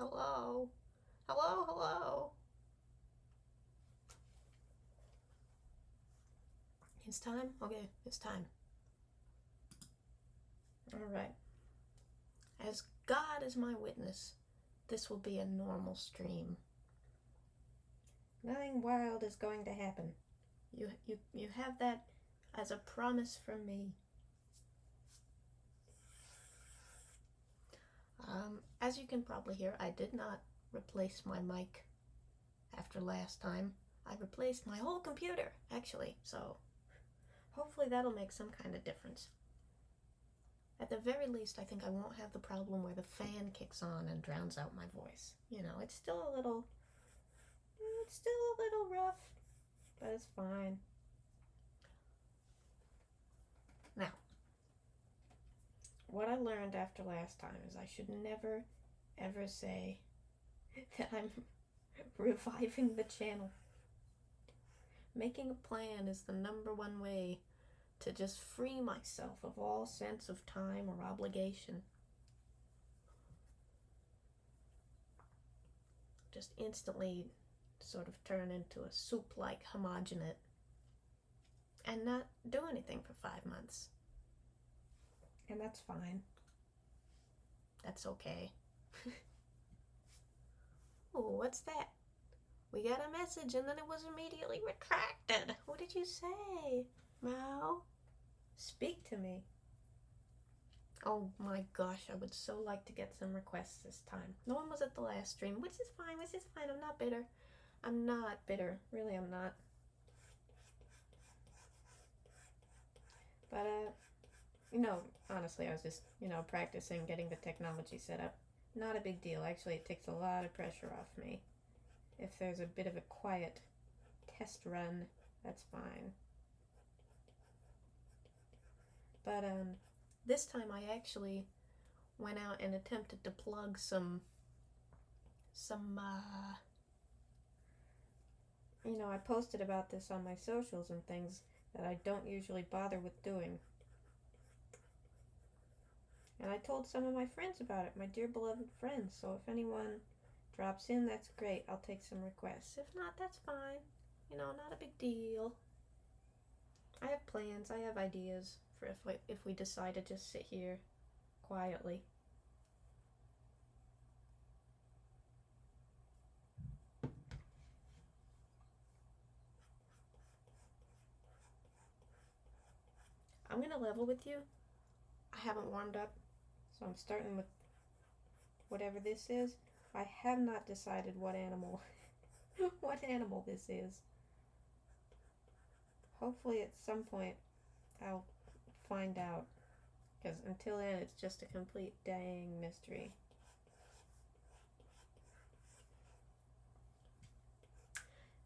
Hello? Hello, hello? It's time? Okay, it's time. Alright. As God is my witness, this will be a normal stream. Nothing wild is going to happen. You have that as a promise from me. As you can probably hear, I did not replace my mic after last time. I replaced my whole computer, actually, so hopefully that'll make some kind of difference. At the very least, I think I won't have the problem where the fan kicks on and drowns out my voice. You know, it's still a little rough, but it's fine. Now, what I learned after last time is I should never, ever say that I'm reviving the channel. Making a plan is the #1 way to just free myself of all sense of time or obligation. Just instantly sort of turn into a soup-like homogenate and not do anything for 5 months. And that's fine. That's okay. Oh, what's that? We got a message and then it was immediately retracted. What did you say? Meow? Speak to me. Oh my gosh, I would so like to get some requests this time. No one was at the last stream, which is fine, I'm not bitter. I'm not bitter. Really, I'm not. But, honestly, I was just, practicing getting the technology set up. Not a big deal. Actually, it takes a lot of pressure off me. If there's a bit of a quiet test run, that's fine. But, this time I actually went out and attempted to plug some I posted about this on my socials and things that I don't usually bother with doing. And I told some of my friends about it, my dear beloved friends, so if anyone drops in, that's great. I'll take some requests. If not, that's fine. Not a big deal. I have plans, I have ideas for if we decide to just sit here quietly. I'm gonna level with you. I haven't warmed up, so I'm starting with whatever this is. I have not decided what animal this is. Hopefully at some point I'll find out, because until then it's just a complete dang mystery.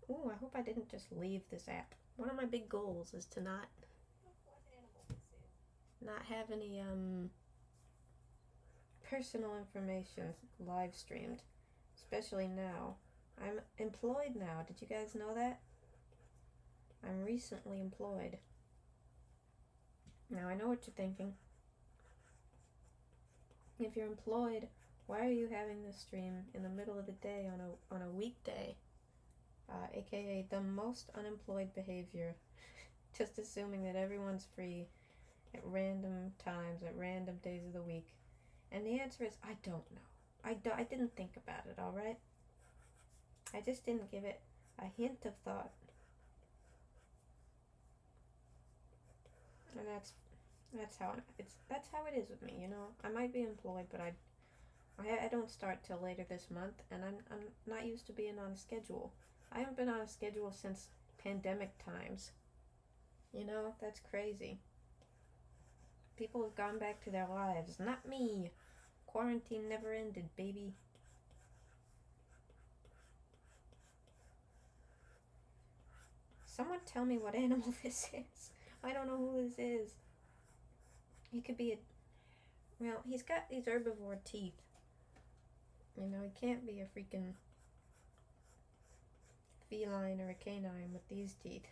Ooh, I hope I didn't just leave this app. One of my big goals is to not have any personal information live streamed, especially now. I'm employed now. Did you guys know that? I'm recently employed. Now I know what you're thinking. If you're employed, why are you having this stream in the middle of the day on a weekday? AKA the most unemployed behavior. Just assuming that everyone's free at random times, at random days of the week. And the answer is, I don't know. I didn't think about it, alright? I just didn't give it a hint of thought. And that's how it is with me, I might be employed, but I don't start till later this month, and I'm not used to being on a schedule. I haven't been on a schedule since pandemic times. That's crazy. People have gone back to their lives. Not me. Quarantine never ended, baby. Someone tell me what animal this is. I don't know who this is. He could be he's got these herbivore teeth. He can't be a freaking feline or a canine with these teeth.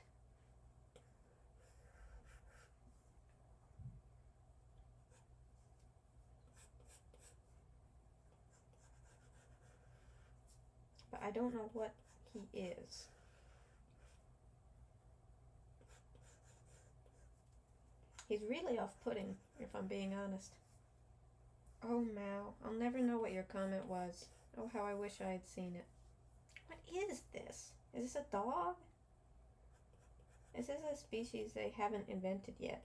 but I don't know what he is. He's really off-putting, if I'm being honest. Oh, Mal, I'll never know what your comment was. Oh, how I wish I had seen it. What is this? Is this a dog? Is this a species they haven't invented yet?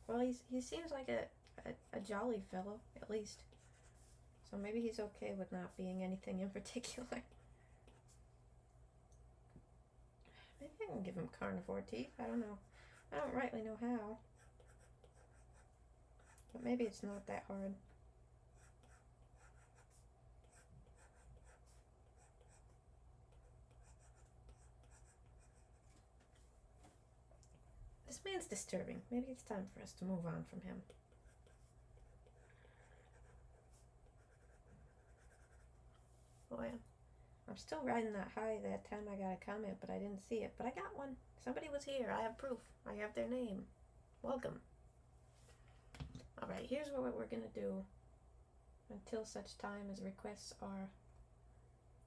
Well, he seems like a jolly fellow, at least. So maybe he's okay with not being anything in particular. Maybe I can give him carnivore teeth. I don't know. I don't rightly know how. But maybe it's not that hard. This man's disturbing. Maybe it's time for us to move on from him. Boy, I'm still riding that high that time I got a comment, but I didn't see it. But I got one. Somebody was here. I have proof. I have their name. Welcome. Alright, here's what we're going to do until such time as requests are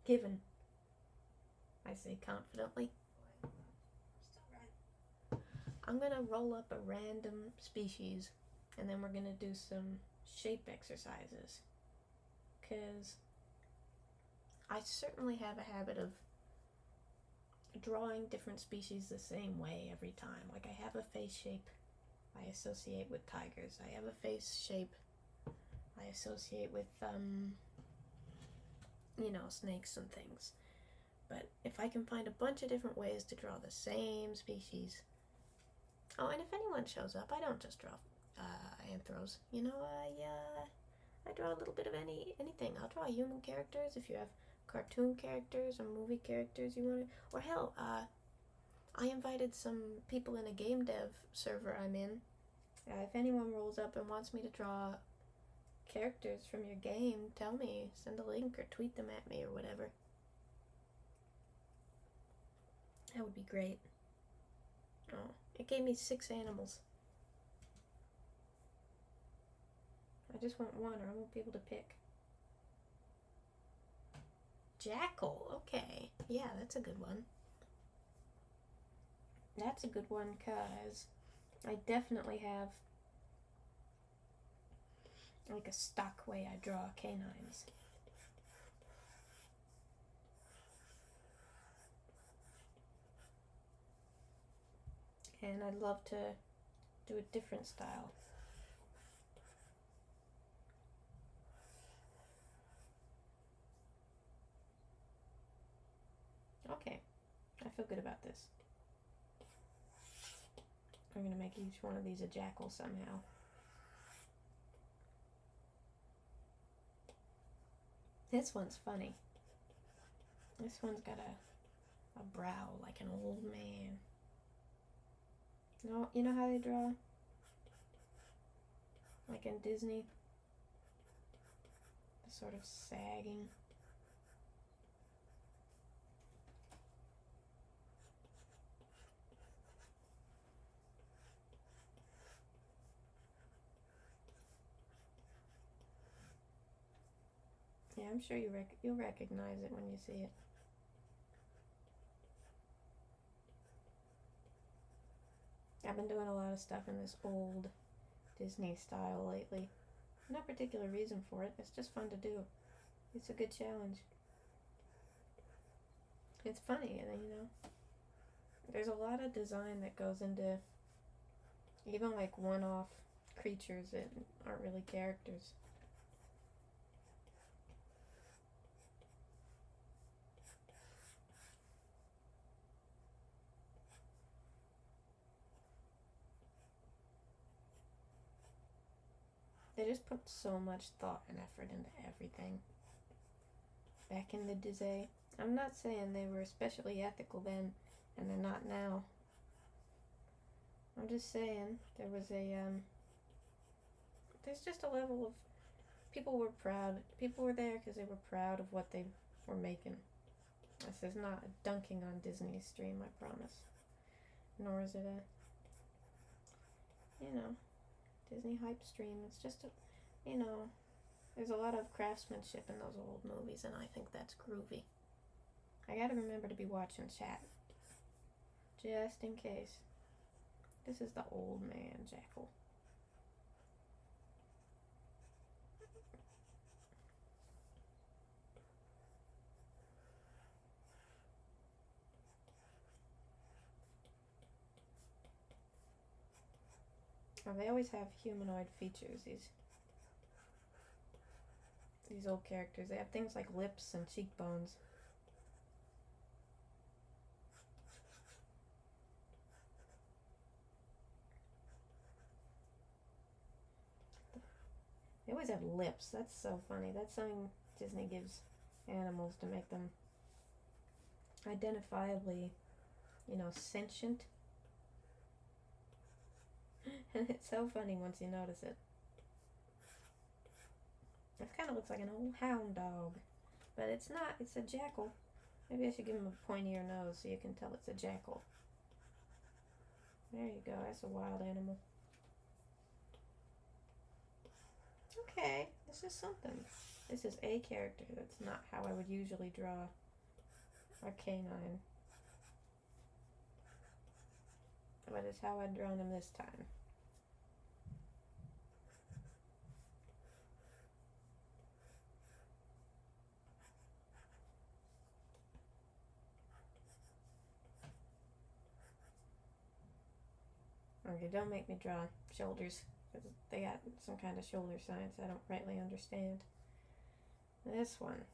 given. I say confidently. I'm going to roll up a random species, and then we're going to do some shape exercises. Because I certainly have a habit of drawing different species the same way every time. Like I have a face shape I associate with tigers. I have a face shape I associate with, snakes and things. But if I can find a bunch of different ways to draw the same species. Oh, and if anyone shows up, I don't just draw anthros. I draw a little bit of anything. I'll draw human characters if you have cartoon characters or movie characters you want to. Or hell, I invited some people in a game dev server I'm in. If anyone rolls up and wants me to draw characters from your game, tell me. Send a link or tweet them at me or whatever. That would be great. Oh, it gave me 6 animals. I just want one or I won't be able to pick. Jackal, okay. Yeah, that's a good one. That's a good one because I definitely have like a stock way I draw canines. And I'd love to do a different style. Okay, I feel good about this. I'm going to make each one of these a jackal somehow. This one's funny. This one's got a brow like an old man. You know how they draw? Like in Disney? Sort of sagging. Yeah, I'm sure you'll recognize it when you see it. I've been doing a lot of stuff in this old Disney style lately. No particular reason for it. It's just fun to do. It's a good challenge. It's funny, there's a lot of design that goes into even like one-off creatures that aren't really characters. They just put so much thought and effort into everything. Back in the day, I'm not saying they were especially ethical then, and they're not now. I'm just saying there was there's just a level of people were proud. People were there because they were proud of what they were making. This is not dunking on Disney's stream, I promise. Nor is it a, Disney hype stream. It's just there's a lot of craftsmanship in those old movies, and I think that's groovy. I gotta remember to be watching chat. Just in case. This is the old man jackal. Oh, they always have humanoid features, these old characters. They have things like lips and cheekbones. They always have lips. That's so funny. That's something Disney gives animals to make them identifiably, sentient. And it's so funny once you notice it. It kind of looks like an old hound dog. But it's not. It's a jackal. Maybe I should give him a pointier nose so you can tell it's a jackal. There you go. That's a wild animal. Okay, this is something. This is a character. That's not how I would usually draw a canine. But it's how I'd drawn him this time. Okay, don't make me draw shoulders. They got some kind of shoulder science I don't rightly understand. This one's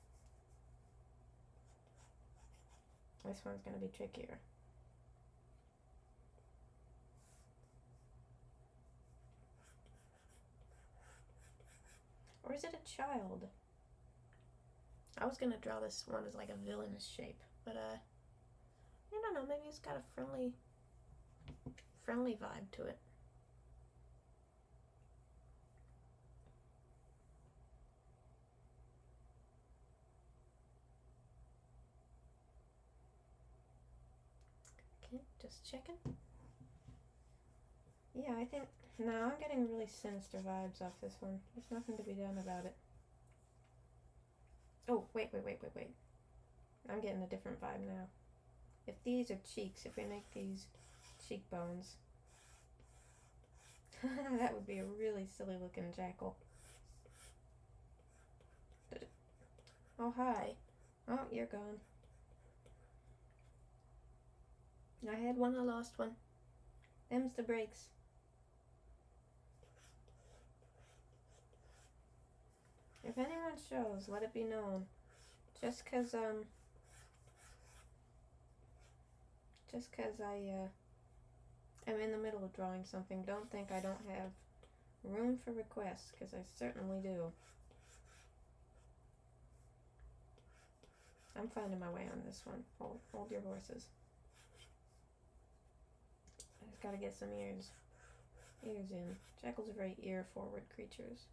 going to be trickier. Or is it a child? I was going to draw this one as like a villainous shape, but I don't know, maybe it's got a friendly vibe to it. Okay, just checking. Yeah, I think, no, I'm getting really sinister vibes off this one. There's nothing to be done about it. Oh, wait. I'm getting a different vibe now. If these are cheeks, if we make these cheekbones, that would be a really silly looking jackal. Oh, hi. Oh, you're gone. I had one, I lost one. Them's the breaks. If anyone shows, let it be known. Just cause I am in the middle of drawing something, don't think I don't have room for requests, because I certainly do. I'm finding my way on this one. Hold your horses. I just gotta get some ears in. Jackals are very ear-forward creatures.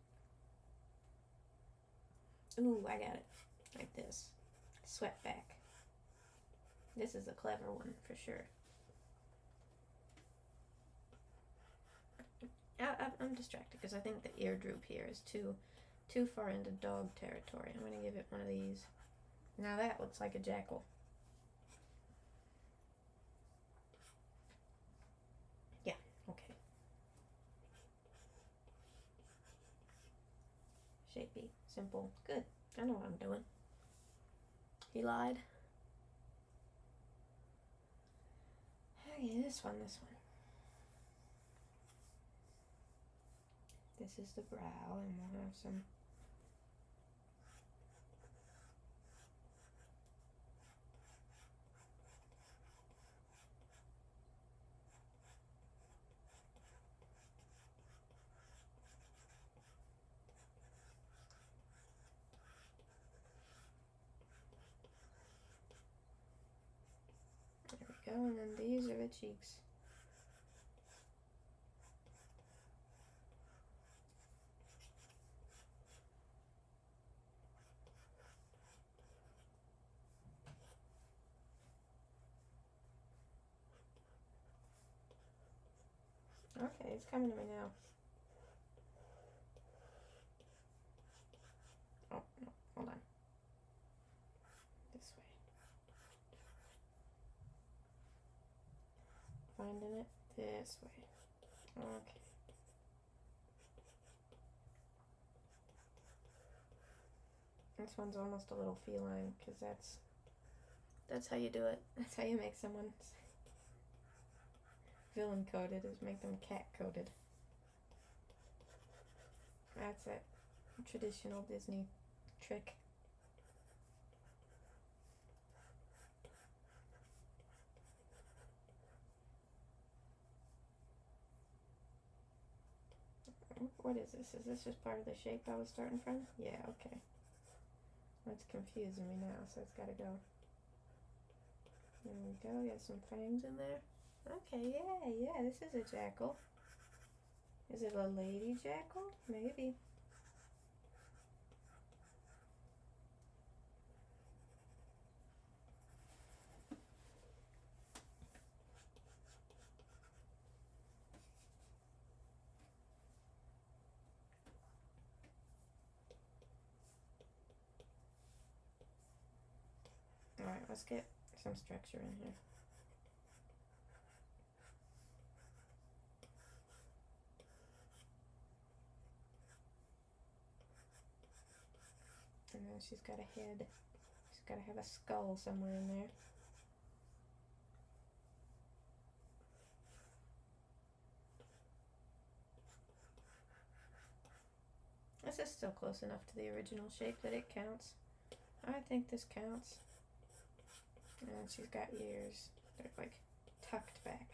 Ooh, I got it. Like this. Swept back. This is a clever one, for sure. I'm distracted because I think the ear droop here is too far into dog territory. I'm going to give it one of these. Now that looks like a jackal. Yeah, okay. Shapey, simple, good. I know what I'm doing. He lied. Okay, this one. This is the brow, and we'll have some there we go, and then these are the cheeks. Okay, it's coming to me now. Oh, no, hold on. This way. Finding it this way. Okay. This one's almost a little feline, because that's how you do it. That's how you make someone villain coded, is make them cat coded. That's a traditional Disney trick. What is this? Is this just part of the shape I was starting from? Yeah, okay. It's confusing me now, so it's gotta go. There we go, got some fangs in there. Okay, yeah, this is a jackal. Is it a lady jackal? Maybe. Alright, let's get some structure in here. And then she's got a head. She's got to have a skull somewhere in there. This is still close enough to the original shape that it counts. I think this counts. And she's got ears. They're like tucked back.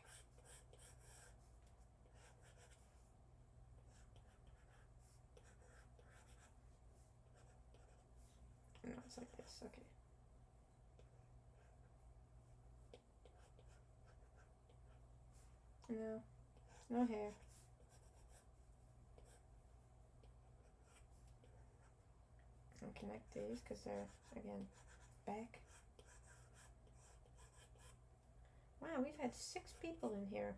No, it's like this. Okay. No. No hair. And connect these because they're, again, back. Wow, we've had 6 people in here.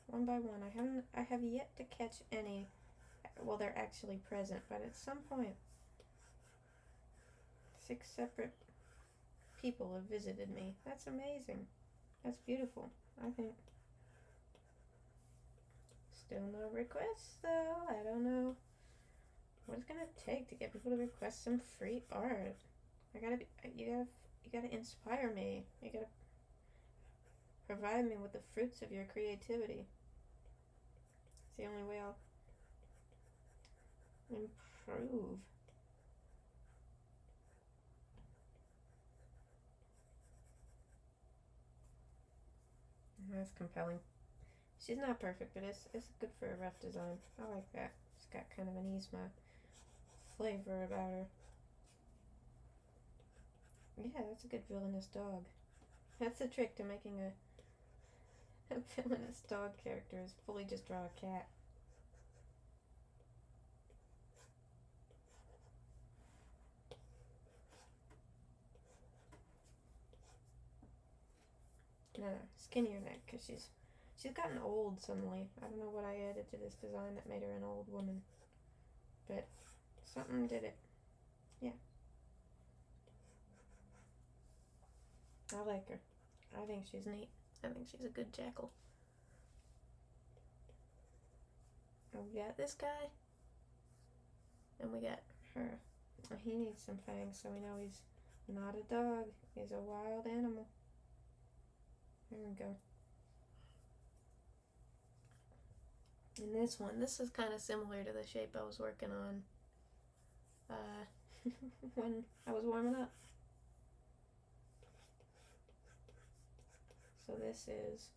One by one. I have yet to catch any. Well, they're actually present, but at some point 6 separate people have visited me. That's amazing. That's beautiful, I think. Still no requests though. I don't know what it's gonna take to get people to request some free art. You gotta inspire me. You gotta provide me with the fruits of your creativity. It's the only way I'll improve. That's compelling. She's not perfect, but it's good for a rough design. I like that. It's got kind of an Yzma flavor about her. Yeah, that's a good villainous dog. That's the trick to making a villainous dog character, is fully just draw a cat. No, skinnier neck, because she's gotten old suddenly. I don't know what I added to this design that made her an old woman, but something did it. Yeah. I like her. I think she's neat. I think she's a good jackal. And we got this guy, and we got her. He needs some fangs, so we know he's not a dog. He's a wild animal. There we go. And this is kind of similar to the shape I was working on when I was warming up. So this is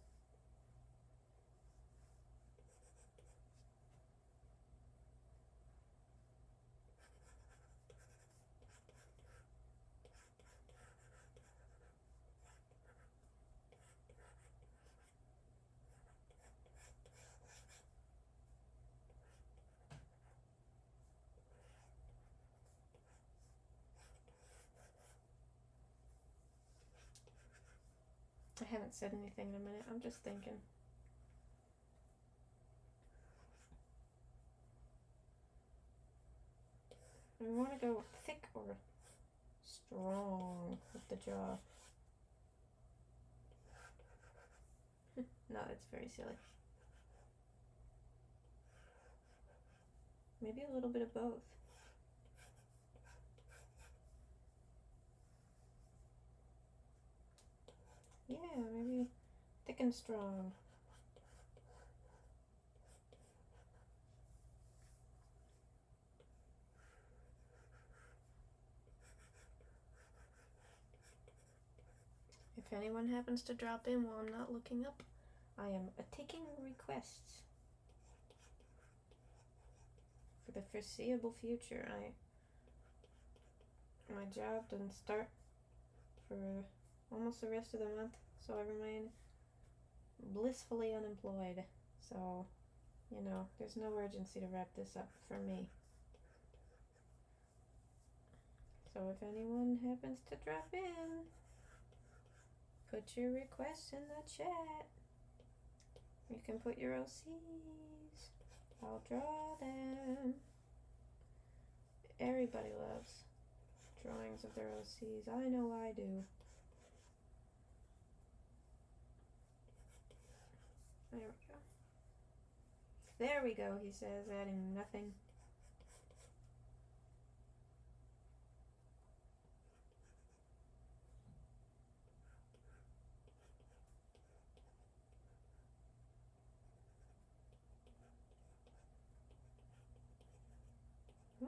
I haven't said anything in a minute. I'm just thinking. I want to go thick or strong with the jaw. No, that's very silly. Maybe a little bit of both. Yeah, maybe thick and strong. If anyone happens to drop in while I'm not looking up, I am taking requests for the foreseeable future. My job doesn't start for almost the rest of the month, so I remain blissfully unemployed. So, there's no urgency to wrap this up for me. So if anyone happens to drop in, put your requests in the chat. You can put your OCs. I'll draw them. Everybody loves drawings of their OCs. I know I do. There we go, he says, adding nothing.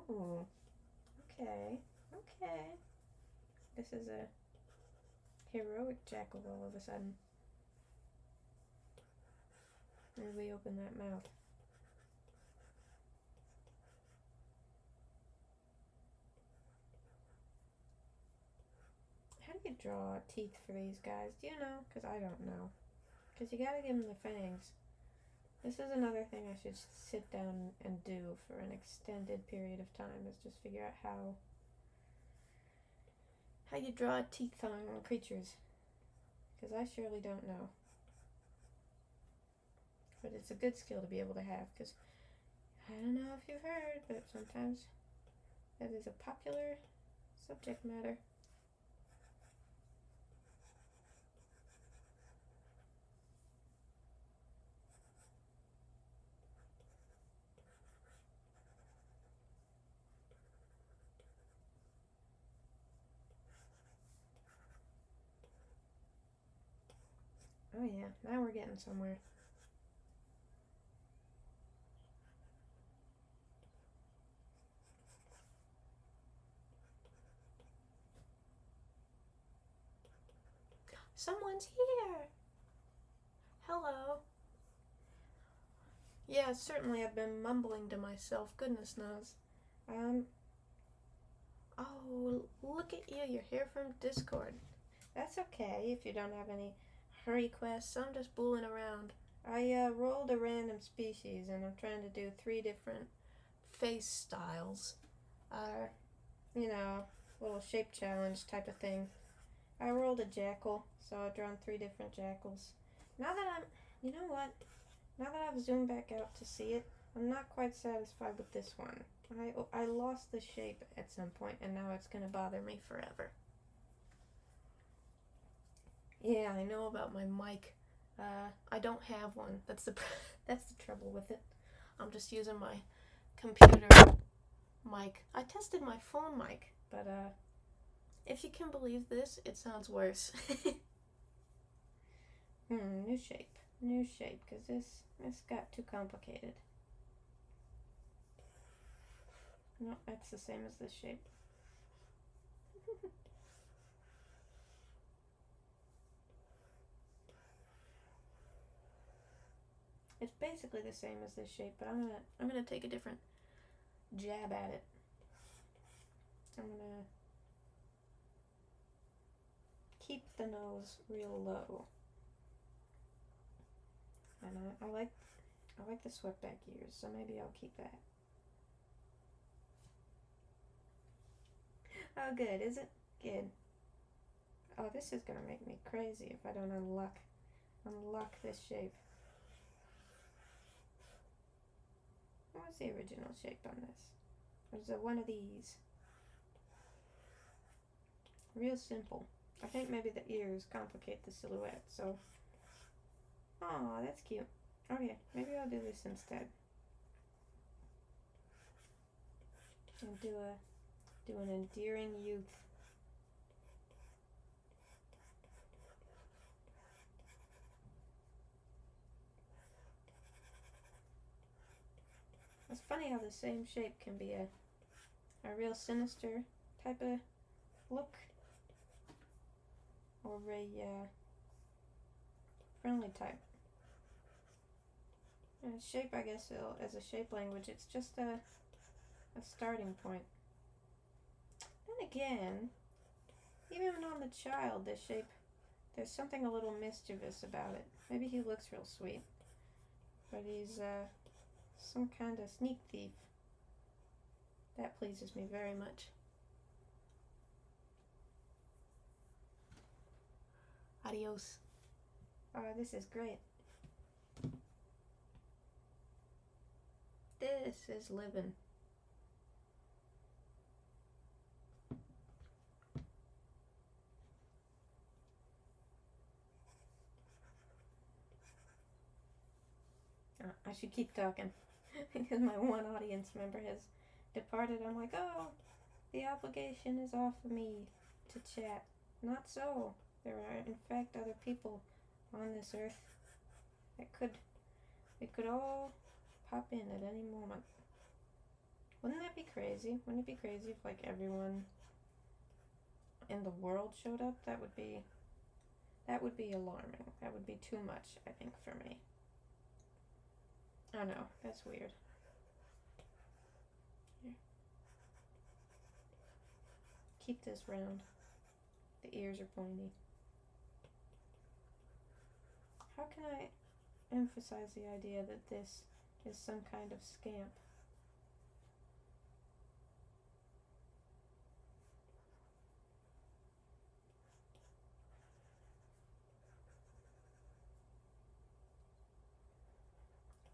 Ooh, okay. This is a heroic jackal all of a sudden. As we open that mouth. How do you draw teeth for these guys? Do you know? Because I don't know. Because you gotta give them the fangs. This is another thing I should sit down and do for an extended period of time, is just figure out how you draw teeth on creatures. Because I surely don't know. But it's a good skill to be able to have, because I don't know if you've heard, but sometimes that is a popular subject matter. Oh yeah, now we're getting somewhere. Someone's here! Hello. Yeah, certainly I've been mumbling to myself, goodness knows. Oh, look at you, you're here from Discord. That's okay if you don't have any requests. I'm just fooling around. I rolled a random species and I'm trying to do 3 different face styles. Little shape challenge type of thing. I rolled a jackal, so I've drawn 3 different jackals. Now that I've zoomed back out to see it, I'm not quite satisfied with this one. I lost the shape at some point, and now it's gonna bother me forever. Yeah, I know about my mic. I don't have one. That's the trouble with it. I'm just using my computer mic. I tested my phone mic, but if you can believe this, it sounds worse. New shape, because this got too complicated. No, that's the same as this shape. It's basically the same as this shape, but I'm gonna take a different jab at it. I'm gonna keep the nose real low, and I like the swept back ears, so maybe I'll keep that. Oh, good, is it? Good. Oh, this is gonna make me crazy if I don't unlock this shape. What was the original shape on this? There's one of these. Real simple. I think maybe the ears complicate the silhouette, so. Aw, that's cute. Okay, maybe I'll do this instead. And do an endearing youth. It's funny how the same shape can be a real sinister type of look, or a friendly type. And shape, I guess, as a shape language, it's just a starting point. Then again, even on the child, the shape, there's something a little mischievous about it. Maybe he looks real sweet, but he's some kind of sneak thief. That pleases me very much. Adios. This is great. This is living. I should keep talking because my one audience member has departed. I'm like, oh, the obligation is off of me to chat. Not so. There are, in fact, other people on this earth that it could all pop in at any moment. Wouldn't that be crazy? Wouldn't it be crazy if, like, everyone in the world showed up? That would be alarming. That would be too much, I think, for me. Oh no, that's weird. Here. Keep this round. The ears are pointy. How can I emphasize the idea that this is some kind of scamp?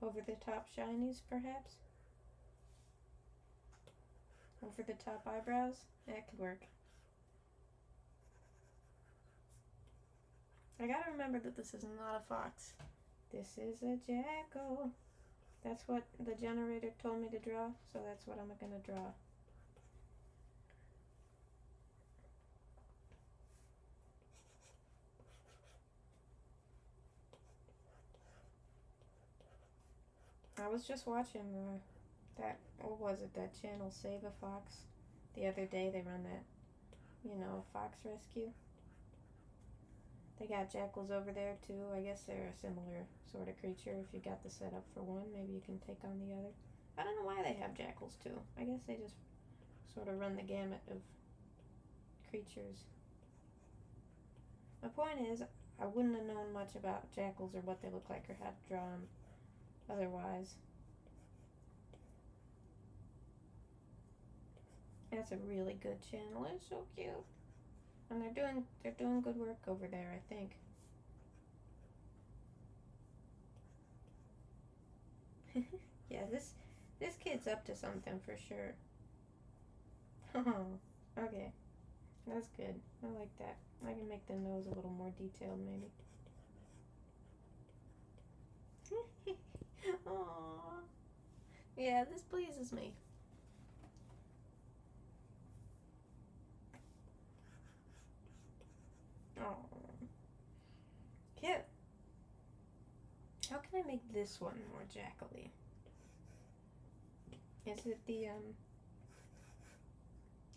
Over the top shinies, perhaps? Over the top eyebrows? That could work. I gotta remember that this is not a fox. This is a jackal. That's what the generator told me to draw, so that's what I'm gonna draw. I was just watching that channel Save a Fox the other day. They run that, fox rescue. They got jackals over there too. I guess they're a similar sort of creature. If you got the setup for one, maybe you can take on the other. I don't know why they have jackals too. I guess they just sort of run the gamut of creatures. My point is, I wouldn't have known much about jackals or what they look like or how to draw them otherwise. That's a really good channel. It's so cute. And they're doing good work over there, I think. Yeah, this kid's up to something for sure. Oh, okay. That's good. I like that. I can make the nose a little more detailed, maybe. Aww. Yeah, this pleases me. Oh, cute. How can I make this one more jackally? Is it the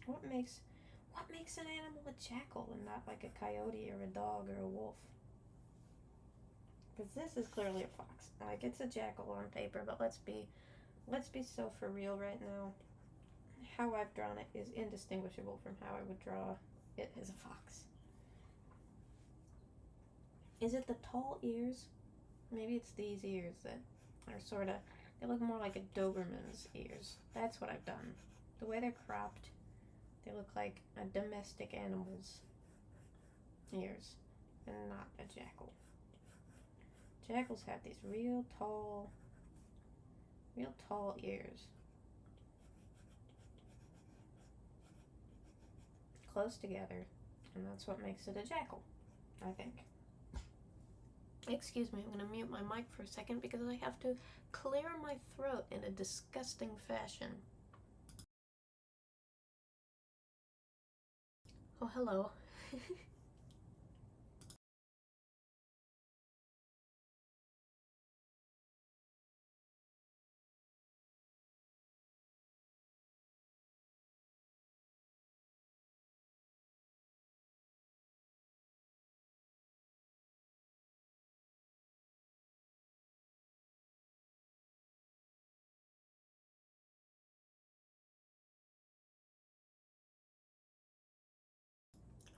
what makes an animal a jackal and not like a coyote or a dog or a wolf? Because this is clearly a fox. Like, it's a jackal on paper, but let's be so for real right now. How I've drawn it is indistinguishable from how I would draw it as a fox. Is it the tall ears? Maybe it's these ears that are sort of, they look more like a Doberman's ears. That's what I've done. The way they're cropped, they look like a domestic animal's ears and not a jackal. Jackals have these real tall ears. close together, and that's what makes it a jackal, I think. Excuse me, I'm going to mute my mic for a second because I have to clear my throat in a disgusting fashion. Oh, hello.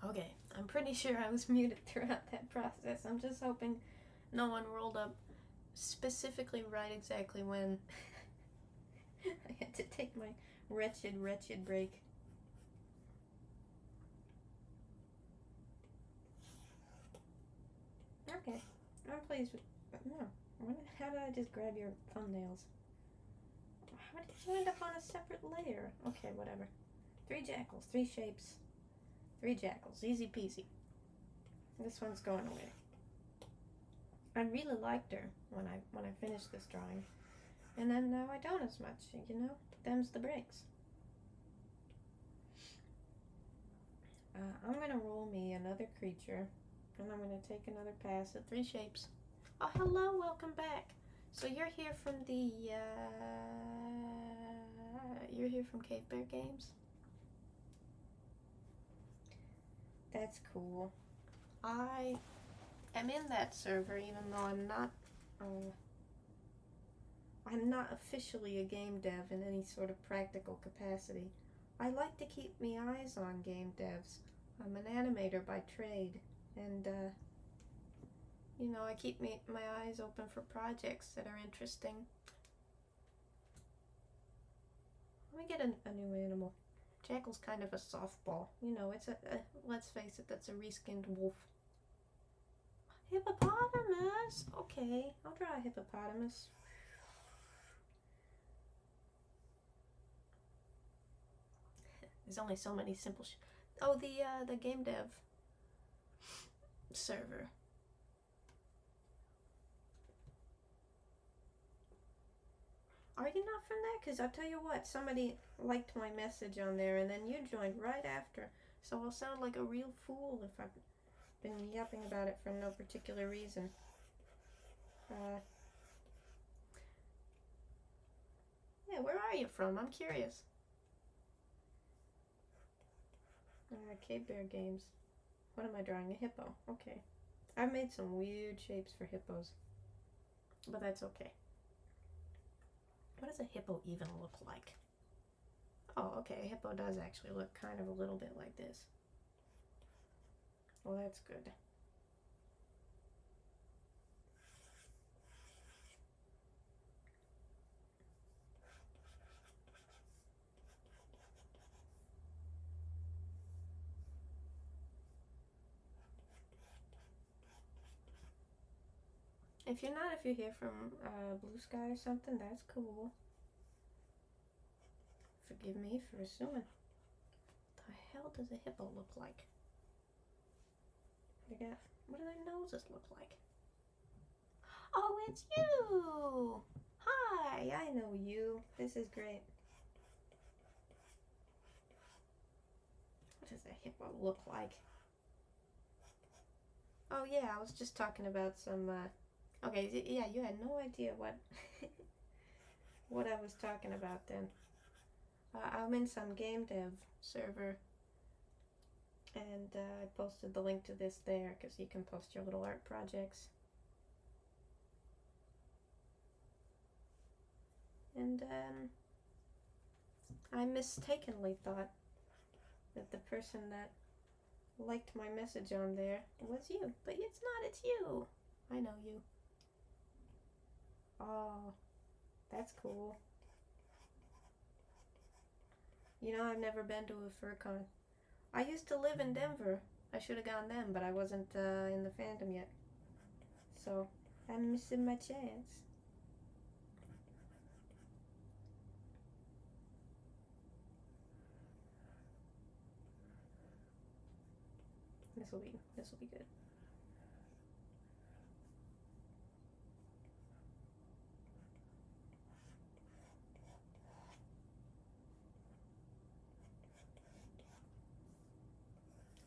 Okay, I'm pretty sure I was muted throughout that process. I'm just hoping no one rolled up specifically right exactly when I had to take my wretched break. Okay, I'm pleased with. No, how did I just grab your thumbnails? How did you end up on a separate layer? Okay, whatever. 3 jackals, 3 shapes, 3 jackals, easy peasy. This one's going away. I really liked her when I finished this drawing, and then now I don't as much. You know, them's the breaks. I'm gonna roll me another creature, and I'm gonna take another pass at 3 shapes. Oh, hello, welcome back. So you're here from the you're here from Cave Bear Games? That's cool. I am in that server even though I'm not officially a game dev in any sort of practical capacity. I like to keep my eyes on game devs. I'm an animator by trade, and you know, I keep my eyes open for projects that are interesting. Let me get a new animal. Jackal's kind of a softball. You know, it's let's face it, that's a reskinned wolf. Hippopotamus! Okay, I'll draw a hippopotamus. There's only so many simple oh, the game dev server. Are you not from there? Because I'll tell you what, somebody liked my message on there and then you joined right after. So I'll sound like a real fool if I've been yapping about it for no particular reason. Yeah, where are you from? I'm curious. Cave Bear Games. What am I drawing? A hippo. Okay. I've made some weird shapes for hippos, but that's okay. What does a hippo even look like? Oh, okay, a hippo does actually look kind of a little bit like this. Well, that's good. If you're here from Blue Sky or something, that's cool. Forgive me for assuming. The hell does a hippo look like? What do their noses look like? Oh, it's you! Hi, I know you. This is great. What does a hippo look like? Oh yeah, I was just talking about some, okay, yeah, you had no idea what, what I was talking about then. I'm in some game dev server, and I posted the link to this there, because you can post your little art projects. And, I mistakenly thought that the person that liked my message on there was you, but it's not, it's you. I know you. Oh, that's cool. You know, I've never been to a FurCon. I used to live in Denver. I should have gone then, but I wasn't in the fandom yet. So, I'm missing my chance. This will be good.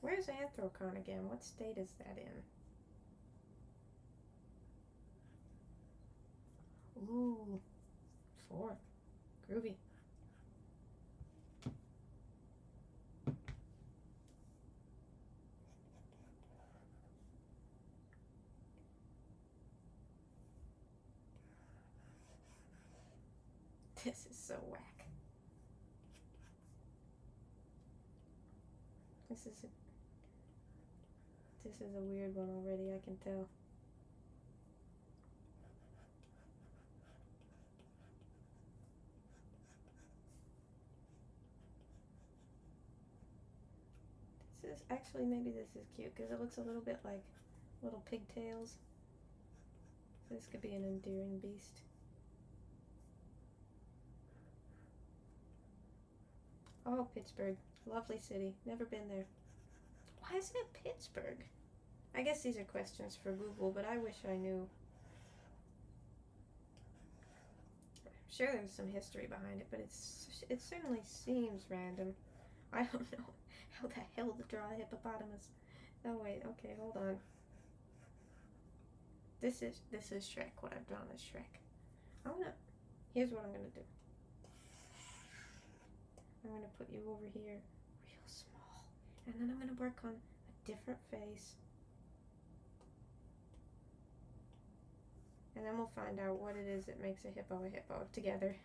Where's Anthrocon again? What state is that in? Ooh, 4th. Groovy. This is so whack. This is a weird one already, I can tell. This is actually, maybe this is cute because it looks a little bit like little pigtails. So this could be an endearing beast. Oh, Pittsburgh. Lovely city. Never been there. Why isn't it Pittsburgh? I guess these are questions for Google, but I wish I knew. I'm sure there's some history behind it, but it certainly seems random. I don't know how the hell to draw a hippopotamus. Oh wait, okay, hold on. This is Shrek. What I've drawn is Shrek. Here's what I'm gonna do. I'm gonna put you over here real small, and then I'm gonna work on a different face, and then we'll find out what it is that makes a hippo together.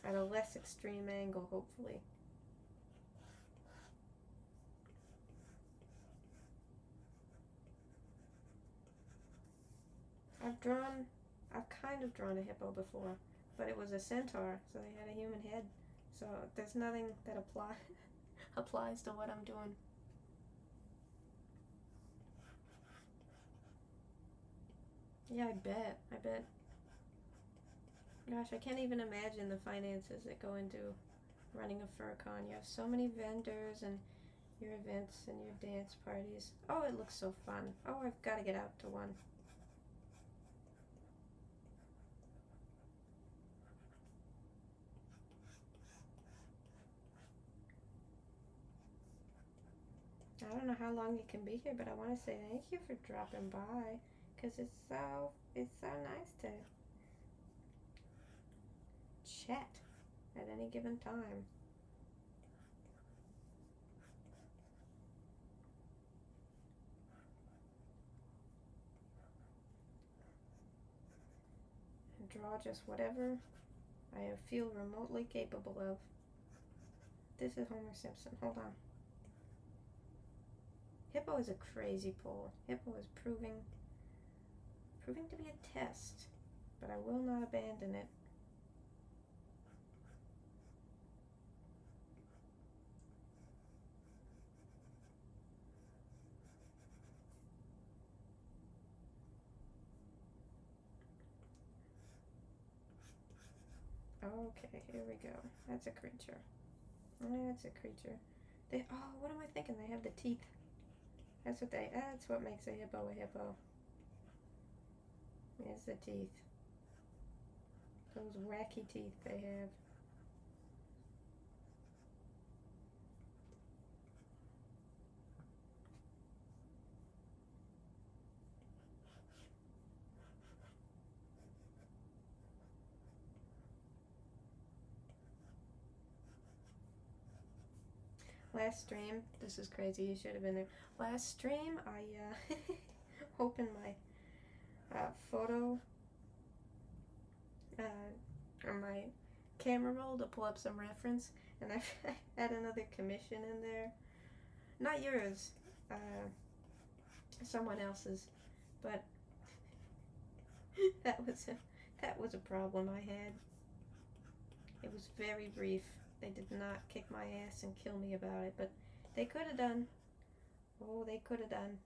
At a less extreme angle, hopefully. I've kind of drawn a hippo before, but it was a centaur, so they had a human head. So there's nothing that applies to what I'm doing. Yeah, I bet. Gosh, I can't even imagine the finances that go into running a fur con. You have so many vendors and your events and your dance parties. Oh, it looks so fun. Oh, I've got to get out to one. I don't know how long you can be here, but I want to say thank you for dropping by, because it's so nice to chat at any given time. And draw just whatever I feel remotely capable of. This is Homer Simpson. Hold on. Hippo is a crazy pull. Hippo is proving to be a test, but I will not abandon it. Okay, here we go. That's a creature. That's a creature. What am I thinking? They have the teeth. That's what makes a hippo a hippo. Is the teeth. Those wacky teeth they have. Last stream, this is crazy, you should have been there. Last stream, I opened my photo or my camera roll to pull up some reference, and I had another commission in there. Not yours, someone else's, but that was a problem I had. It was very brief. They did not kick my ass and kill me about it, but they could have done. Oh, they could have done.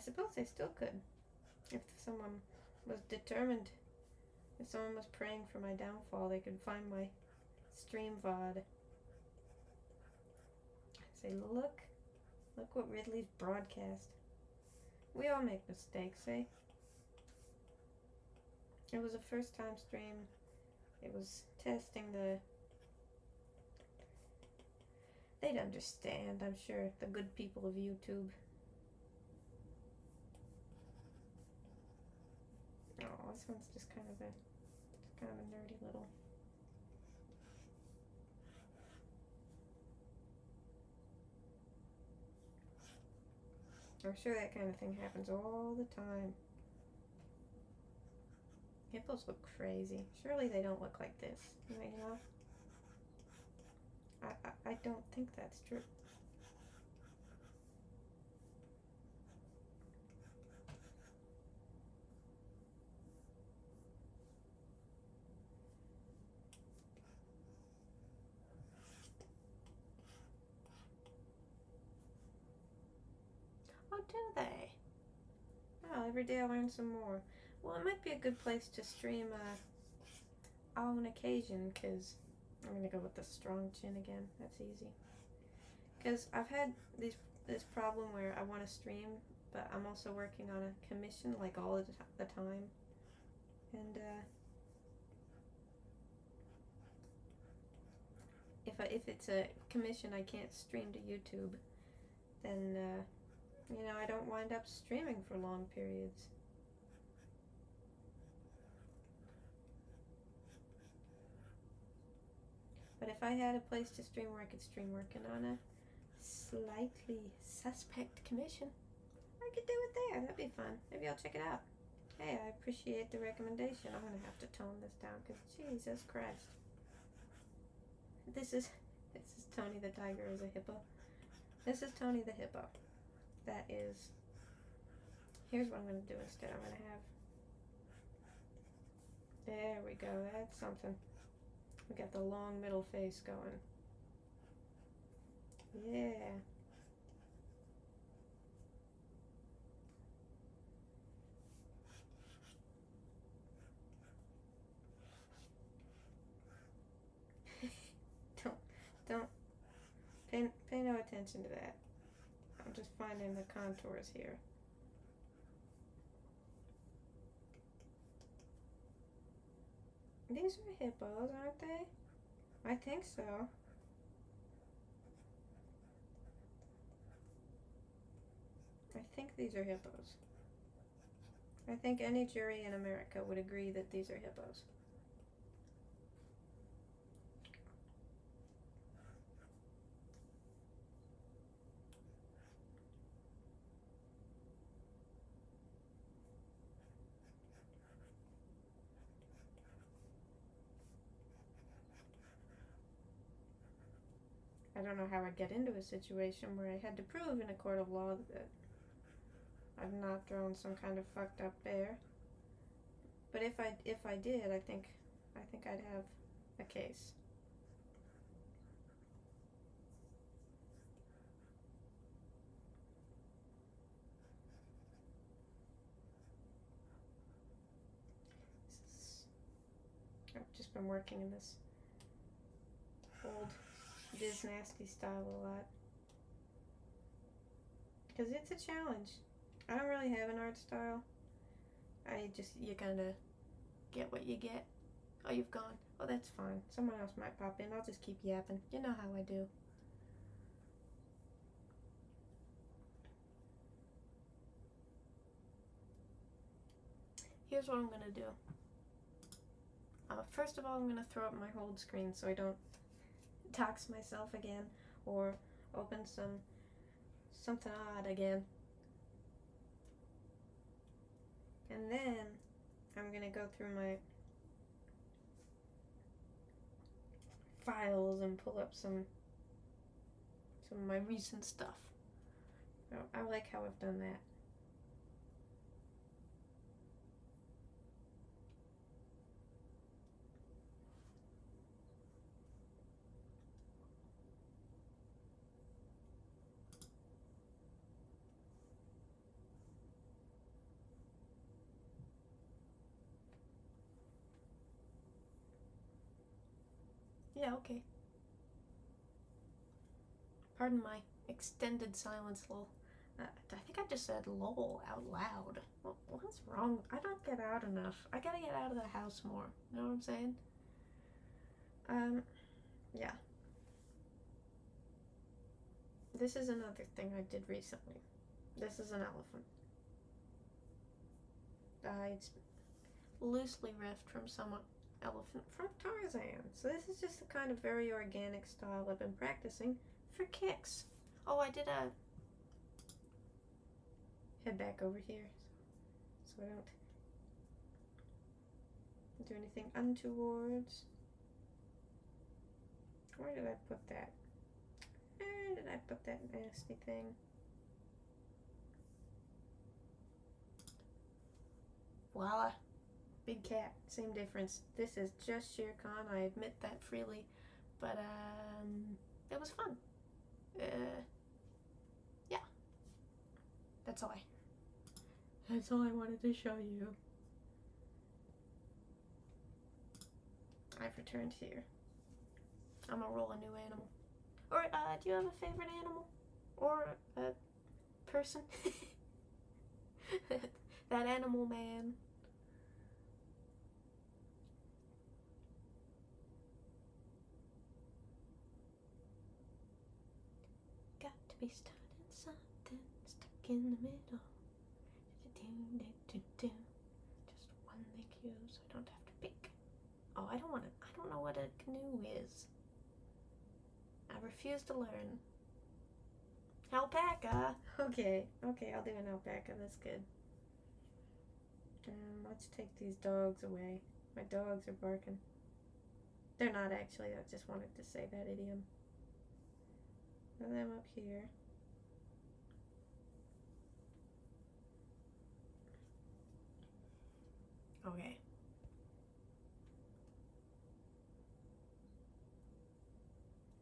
suppose I still could. If someone was determined, if someone was praying for my downfall, they could find my stream VOD. Say, look what Ridley's broadcast. We all make mistakes, eh? It was a first time stream. It was testing the... They'd understand, I'm sure, the good people of YouTube. Oh, this one's just kind of a nerdy little... I'm sure that kind of thing happens all the time. Hippos look crazy. Surely they don't look like this. You know? I don't think that's true. Oh, do they? Well, every day I learn some more. Well, it might be a good place to stream on occasion, because I'm going to go with the strong chin again. That's easy. Because I've had this problem where I want to stream, but I'm also working on a commission, like, all the time. And, if it's a commission I can't stream to YouTube, then, you know, I don't wind up streaming for long periods. But if I had a place to stream where I could stream working on a slightly suspect commission, I could do it there. That'd be fun. Maybe I'll check it out. Hey, I appreciate the recommendation. I'm gonna have to tone this down, because Jesus Christ. This is Tony the Tiger as a hippo. This is Tony the hippo. That is... Here's what I'm gonna do instead. I'm gonna have... There we go. That's something. We got the long middle face going. Yeah. Don't pay no attention to that. I'm just finding the contours here. These are hippos, aren't they? I think so. I think these are hippos. I think any jury in America would agree that these are hippos. I don't know how I'd get into a situation where I had to prove in a court of law that I've not drawn some kind of fucked up bear. But if I did, I think I'd have a case. I've just been working in this old Diz Nasty style a lot. Because it's a challenge. I don't really have an art style. You kind of get what you get. Oh, you've gone. Oh, that's fine. Someone else might pop in. I'll just keep yapping. You know how I do. Here's what I'm going to do. First of all, I'm going to throw up my hold screen so I don't dox myself again or open something odd again. And then I'm going to go through my files and pull up some of my recent stuff. So I like how I've done that. Yeah, okay. Pardon my extended silence, lol. I think I just said lol out loud. What's wrong? I don't get out enough. I gotta get out of the house more. You know what I'm saying? Yeah. This is another thing I did recently. This is an elephant. It's loosely riffed from some elephant from Tarzan. So this is just the kind of very organic style I've been practicing for kicks. Oh, I did a head back over here so I don't do anything untowards. Where did I put that? Where did I put that nasty thing? Voila. Big cat. Same difference. This is just Shere Khan. I admit that freely. But, it was fun. Yeah. That's all I wanted to show you. I've returned here. I'm gonna roll a new animal. Or, do you have a favorite animal? Or a person? That animal man. Got to be starting something, stuck in the middle. Just one cue so I don't have to pick. Oh, I don't know what a canoe is. I refuse to learn. Alpaca! Okay, I'll do an alpaca, that's good. Let's take these dogs away. My dogs are barking. They're not actually, I just wanted to say that idiom. Put them up here. Okay.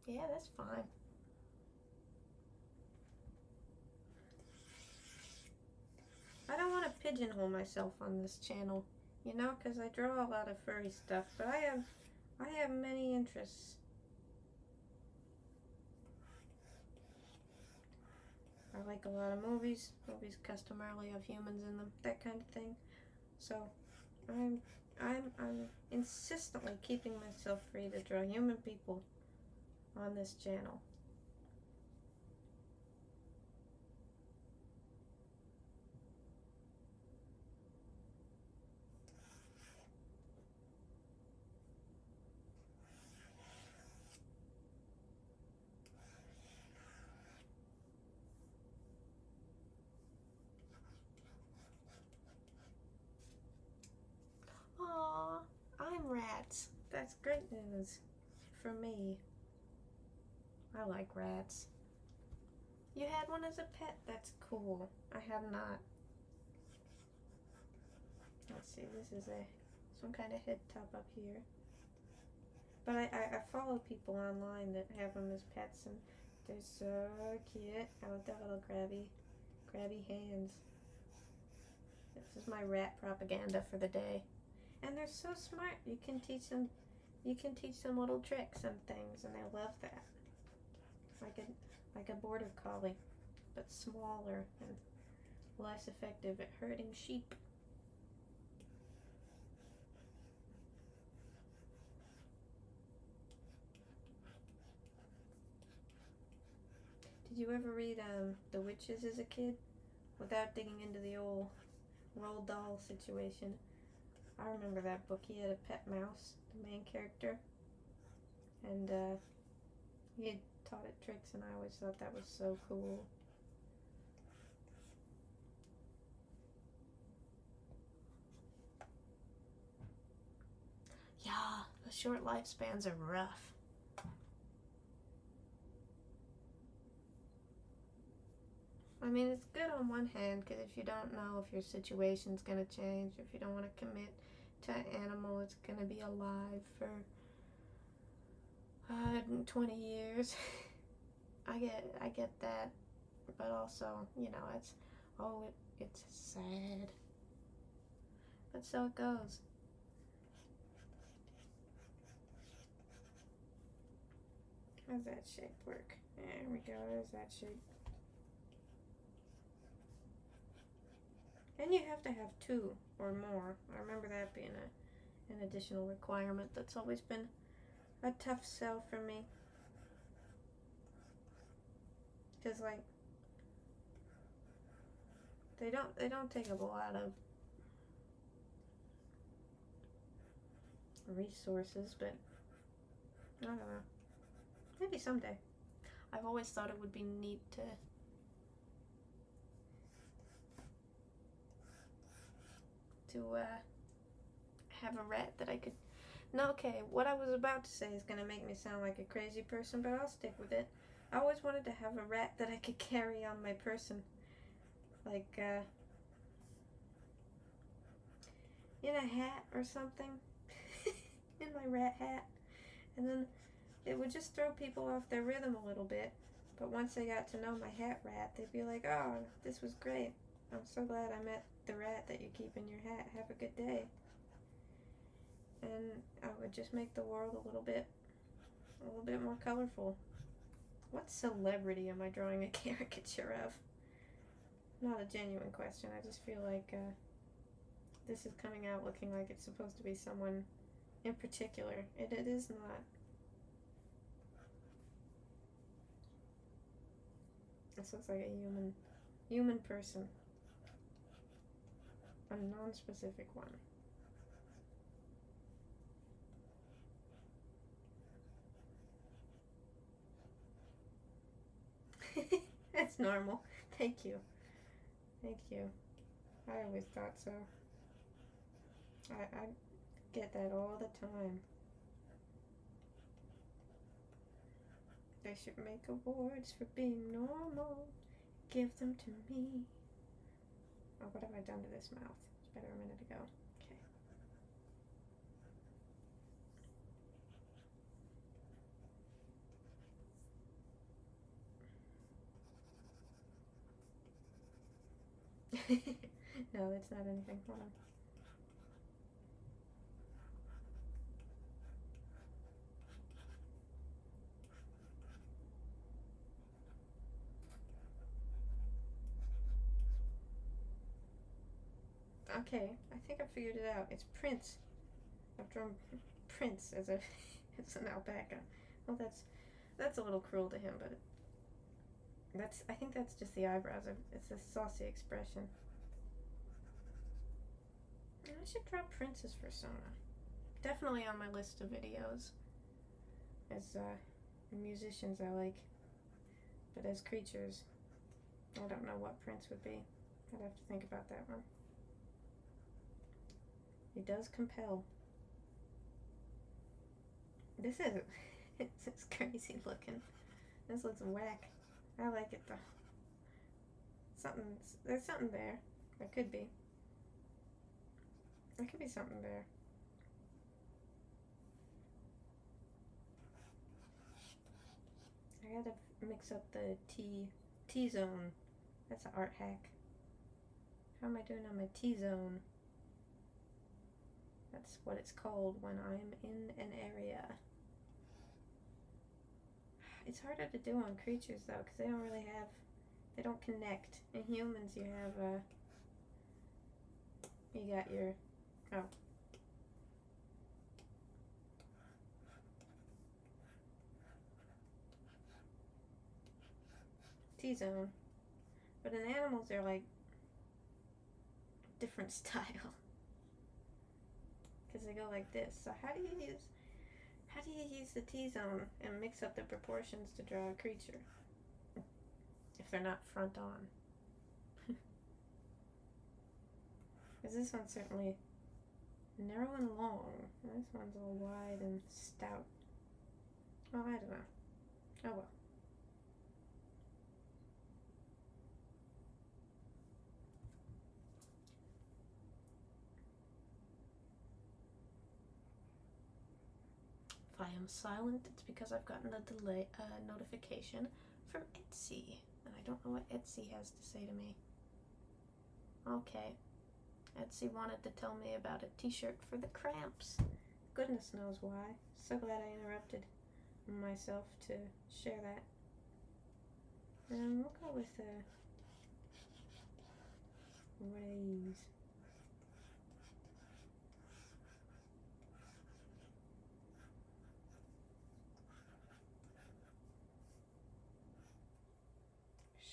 Yeah, that's fine. I don't want to pigeonhole myself on this channel, you know, because I draw a lot of furry stuff, but I have many interests. I like a lot of movies customarily have humans in them, that kind of thing. So I'm insistently keeping myself free to draw human people on this channel. Aww, I'm rats. That's great news for me. I like rats. You had one as a pet? That's cool. I have not. Let's see, this is some kind of head top up here. But I follow people online that have them as pets, and they're so cute. I love their little grabby hands. This is my rat propaganda for the day. And they're so smart. You can teach them little tricks and things, and they love that. Like a border collie, but smaller and less effective at herding sheep. Did you ever read The Witches as a kid? Without digging into the old Roald Dahl situation. I remember that book. He had a pet mouse, the main character. And he had taught it tricks, and I always thought that was so cool. Yeah, the short lifespans are rough. I mean, it's good on one hand, because if you don't know if your situation's going to change, if you don't want to commit to an animal, it's going to be alive for 20 years. I get that, but also, you know, it's sad. But so it goes. How's that shape work? There we go, there's that shape. And you have to have 2 or more. I remember that being an additional requirement that's always been a tough sell for me. Because, like, they don't take up a lot of resources, but I don't know. Maybe someday. I've always thought it would be neat to have a rat that I could. No, okay, what I was about to say is gonna make me sound like a crazy person, but I'll stick with it. I always wanted to have a rat that I could carry on my person, like in a hat or something, in my rat hat, and then it would just throw people off their rhythm a little bit. But once they got to know my hat rat, they'd be like, "Oh, this was great. I'm so glad I met the rat that you keep in your hat. Have a good day." And I would just make the world a little bit more colorful. What celebrity am I drawing a caricature of? Not a genuine question. I just feel like this is coming out looking like it's supposed to be someone in particular. It is not. This looks like a human person. A non-specific one. That's normal. Thank you. Thank you. I always thought so. I get that all the time. They should make awards for being normal. Give them to me. Oh, what have I done to this mouth? It's better a minute ago. Okay. No, it's not anything. Hold on. Okay, I think I figured it out. It's Prince. I've drawn Prince as an alpaca. Well, that's a little cruel to him, but I think that's just the eyebrows. It's a saucy expression. I should draw Prince's persona. Definitely on my list of videos. As musicians I like, but as creatures, I don't know what Prince would be. I'd have to think about that one. He does compel. This is crazy looking. This looks whack. I like it though. There's something there. There could be. There could be something there. I gotta mix up the T-zone. That's an art hack. How am I doing on my T-zone? That's what it's called when I'm in an area. It's harder to do on creatures though, because they don't connect. In humans you got your, T-zone. But in animals they're like different style. Because they go like this. So how do you use the T-zone and mix up the proportions to draw a creature if they're not front on? Because this one's certainly narrow and long. This one's all wide and stout. Oh, I don't know. Oh well. If I am silent, it's because I've gotten a notification from Etsy, and I don't know what Etsy has to say to me. Okay. Etsy wanted to tell me about a t-shirt for the cramps. Goodness knows why. So glad I interrupted myself to share that. We'll go with what are these?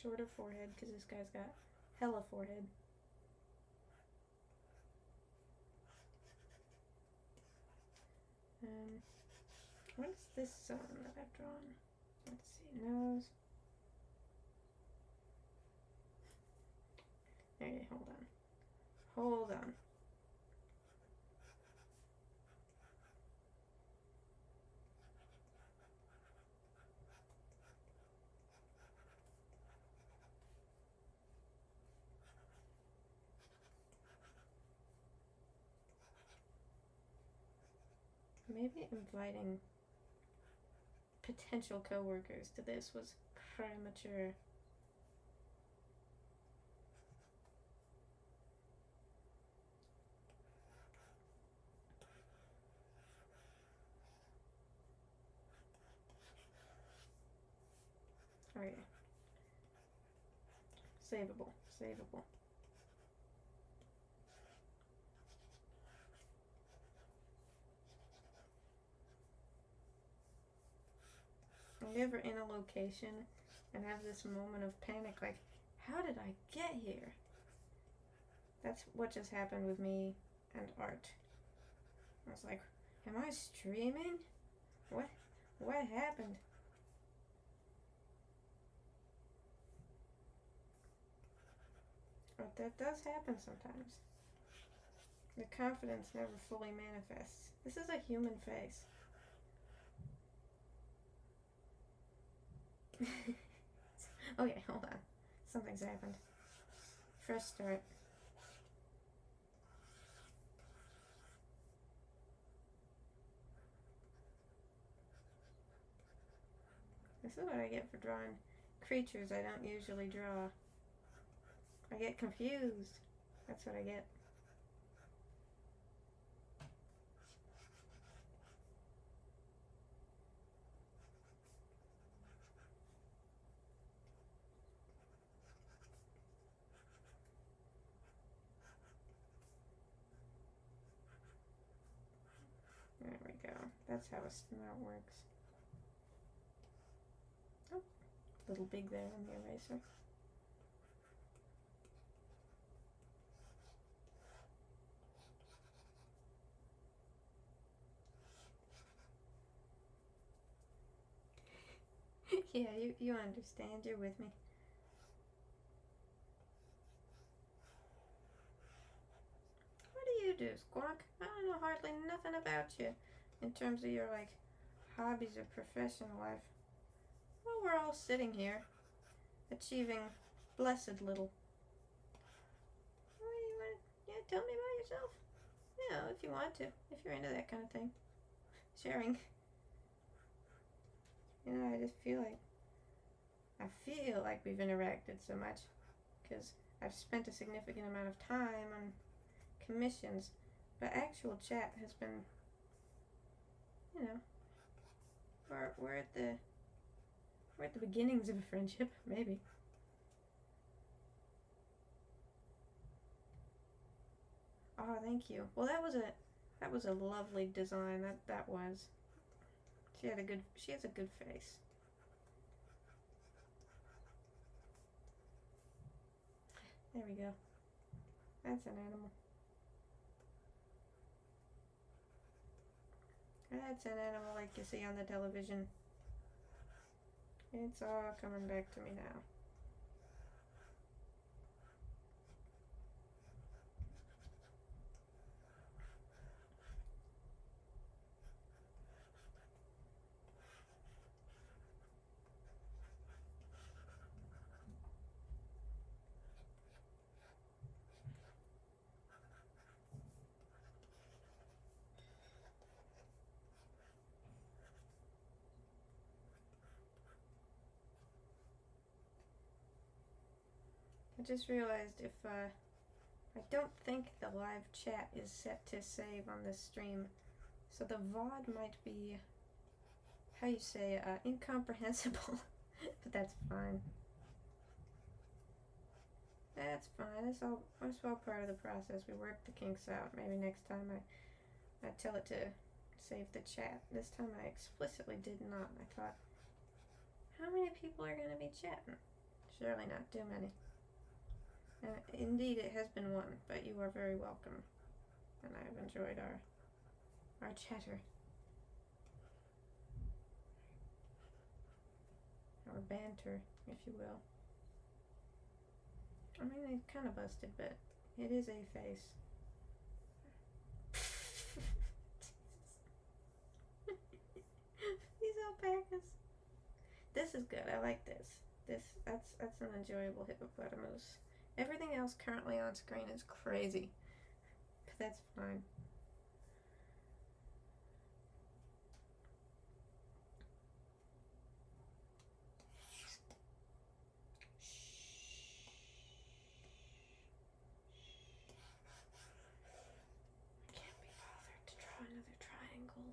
Shorter forehead, because this guy's got hella forehead. What is this zone that I've drawn? Let's see, nose. Okay, hold on. Hold on. Maybe inviting potential coworkers to this was premature. Okay. Savable, savable. Are you ever in a location and have this moment of panic, like, how did I get here? That's what just happened with me and art. I was like, am I streaming? What happened? But that does happen sometimes. The confidence never fully manifests. This is a human face. Okay, hold on. Something's happened. Fresh start. This is what I get for drawing creatures I don't usually draw. I get confused. That's what I get. There we go. That's how a smell works. Oh, a little big there on the eraser. Yeah, you understand. You're with me. What do you do, Squawk? I don't know hardly nothing about you in terms of your, like, hobbies or professional life. Well, we're all sitting here, achieving blessed little. What do you want? Yeah, tell me about yourself. Yeah, if you want to, if you're into that kind of thing. Sharing. You know, I just feel like we've interacted so much because I've spent a significant amount of time on commissions, but actual chat has been, you know, we're at the beginnings of a friendship, maybe. Oh, thank you. Well, that was a lovely design. That was. She has a good face. There we go. That's an animal. That's an animal like you see on the television. It's all coming back to me now. I just realized I don't think the live chat is set to save on this stream, so the VOD might be how you say, incomprehensible. But that's fine. That's fine. It's all part of the process. We work the kinks out. Maybe next time I tell it to save the chat. This time I explicitly did not. I thought, how many people are going to be chatting? Surely not too many. Indeed, it has been one, but you are very welcome. And I have enjoyed our chatter. Our banter, if you will. I mean, it's kind of busted, but it is a face. These alpacas. This is good. I like this. That's an enjoyable hippopotamus. Everything else currently on screen is crazy, but that's fine. Can't be bothered to draw another triangle.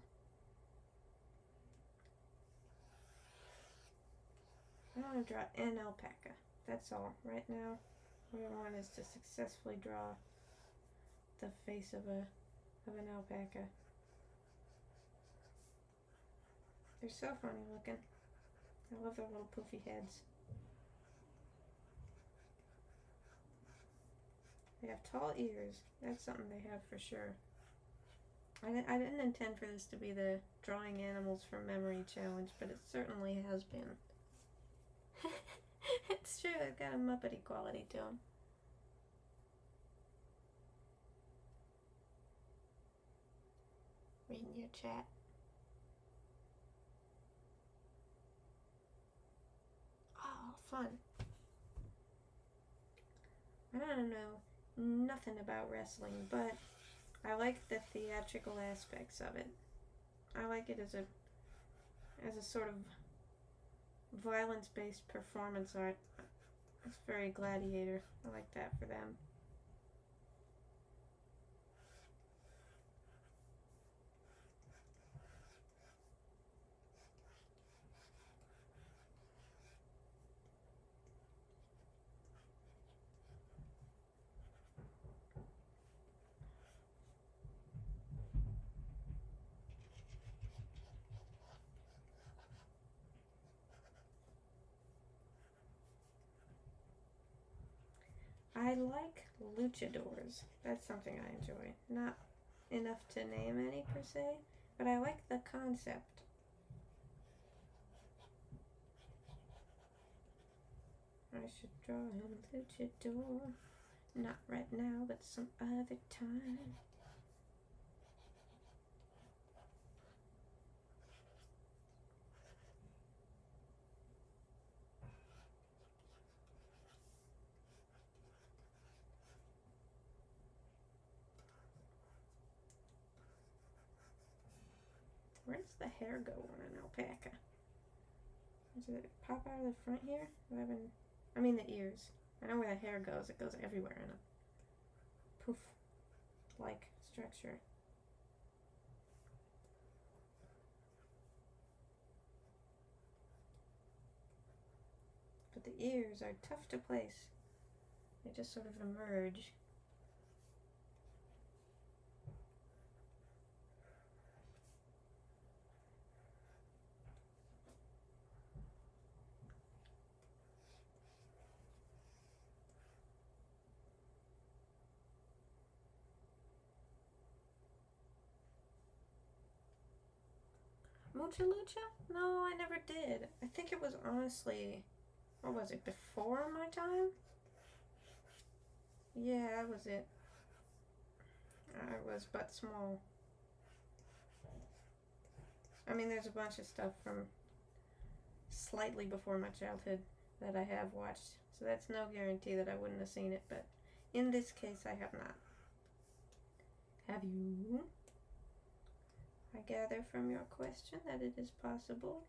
I want to draw an alpaca. That's all. Right now, what I want is to successfully draw the face of an alpaca. They're so funny looking. I love their little poofy heads. They have tall ears. That's something they have for sure. I didn't intend for this to be the drawing animals from memory challenge, but it certainly has been. It's true, it's got a Muppety quality to them. Reading your chat. Oh, fun. I don't know nothing about wrestling, but I like the theatrical aspects of it. I like it as a sort of violence-based performance art. It's very gladiator. I like that for them. I like luchadors. That's something I enjoy. Not enough to name any per se, but I like the concept. I should draw a luchador. Not right now, but some other time. Where does the hair go on an alpaca? Does it pop out of the front here? I mean the ears. I know where the hair goes. It goes everywhere in a poof-like structure. But the ears are tough to place. They just sort of emerge. Mucha Lucha? No, I never did. I think it was honestly, what was it, before my time? Yeah, that was it. I was but small. I mean, there's a bunch of stuff from slightly before my childhood that I have watched, so that's no guarantee that I wouldn't have seen it, but in this case, I have not. Have you? I gather from your question that it is possible.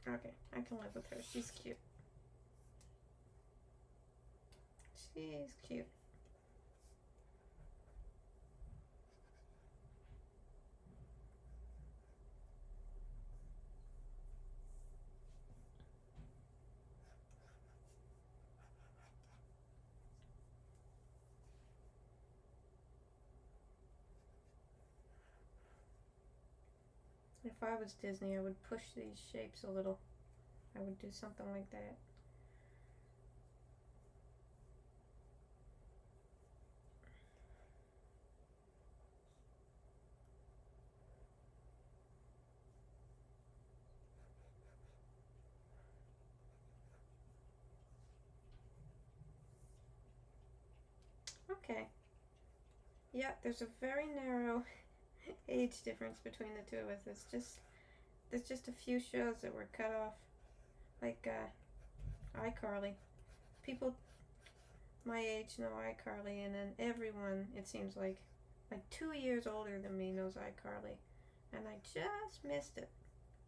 Okay, I can live with her. She's cute. She's cute. If I was Disney, I would push these shapes a little. I would do something like that. Okay. Yeah, there's a very narrow age difference between the two of us. There's just a few shows that were cut off, like iCarly. People my age know iCarly, and then everyone, it seems like 2 years older than me knows iCarly, and I just missed it.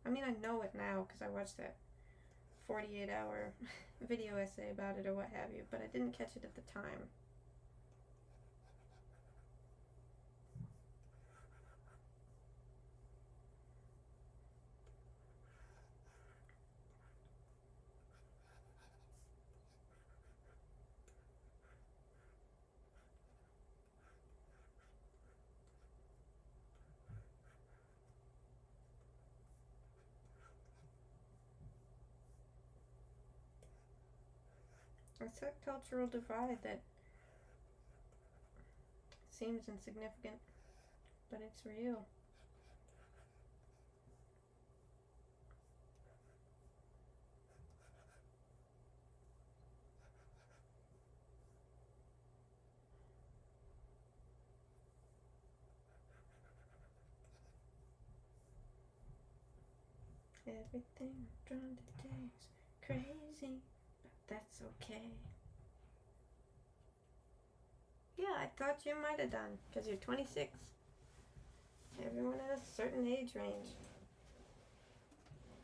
I mean, I know it now because I watched that 48-hour video essay about it or what have you, but I didn't catch it at the time. It's a cultural divide that seems insignificant, but it's real. Everything I'm drawn to today is crazy, but that's okay. Yeah, I thought you might have done, because you're 26. Everyone at a certain age range.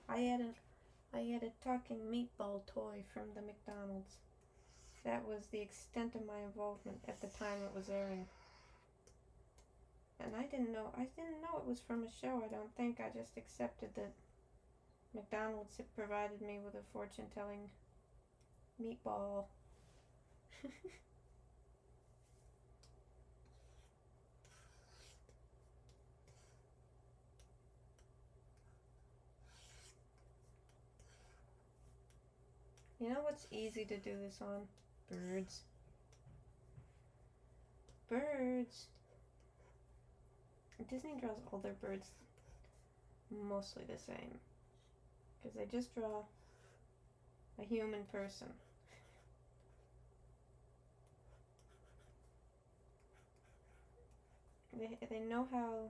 I had a talking meatball toy from the McDonald's. That was the extent of my involvement at the time it was airing. And I didn't know it was from a show, I don't think. I just accepted that McDonald's had provided me with a fortune-telling meatball. You know what's easy to do this on? Birds. Birds. Disney draws all their birds mostly the same, because they just draw a human person. They know how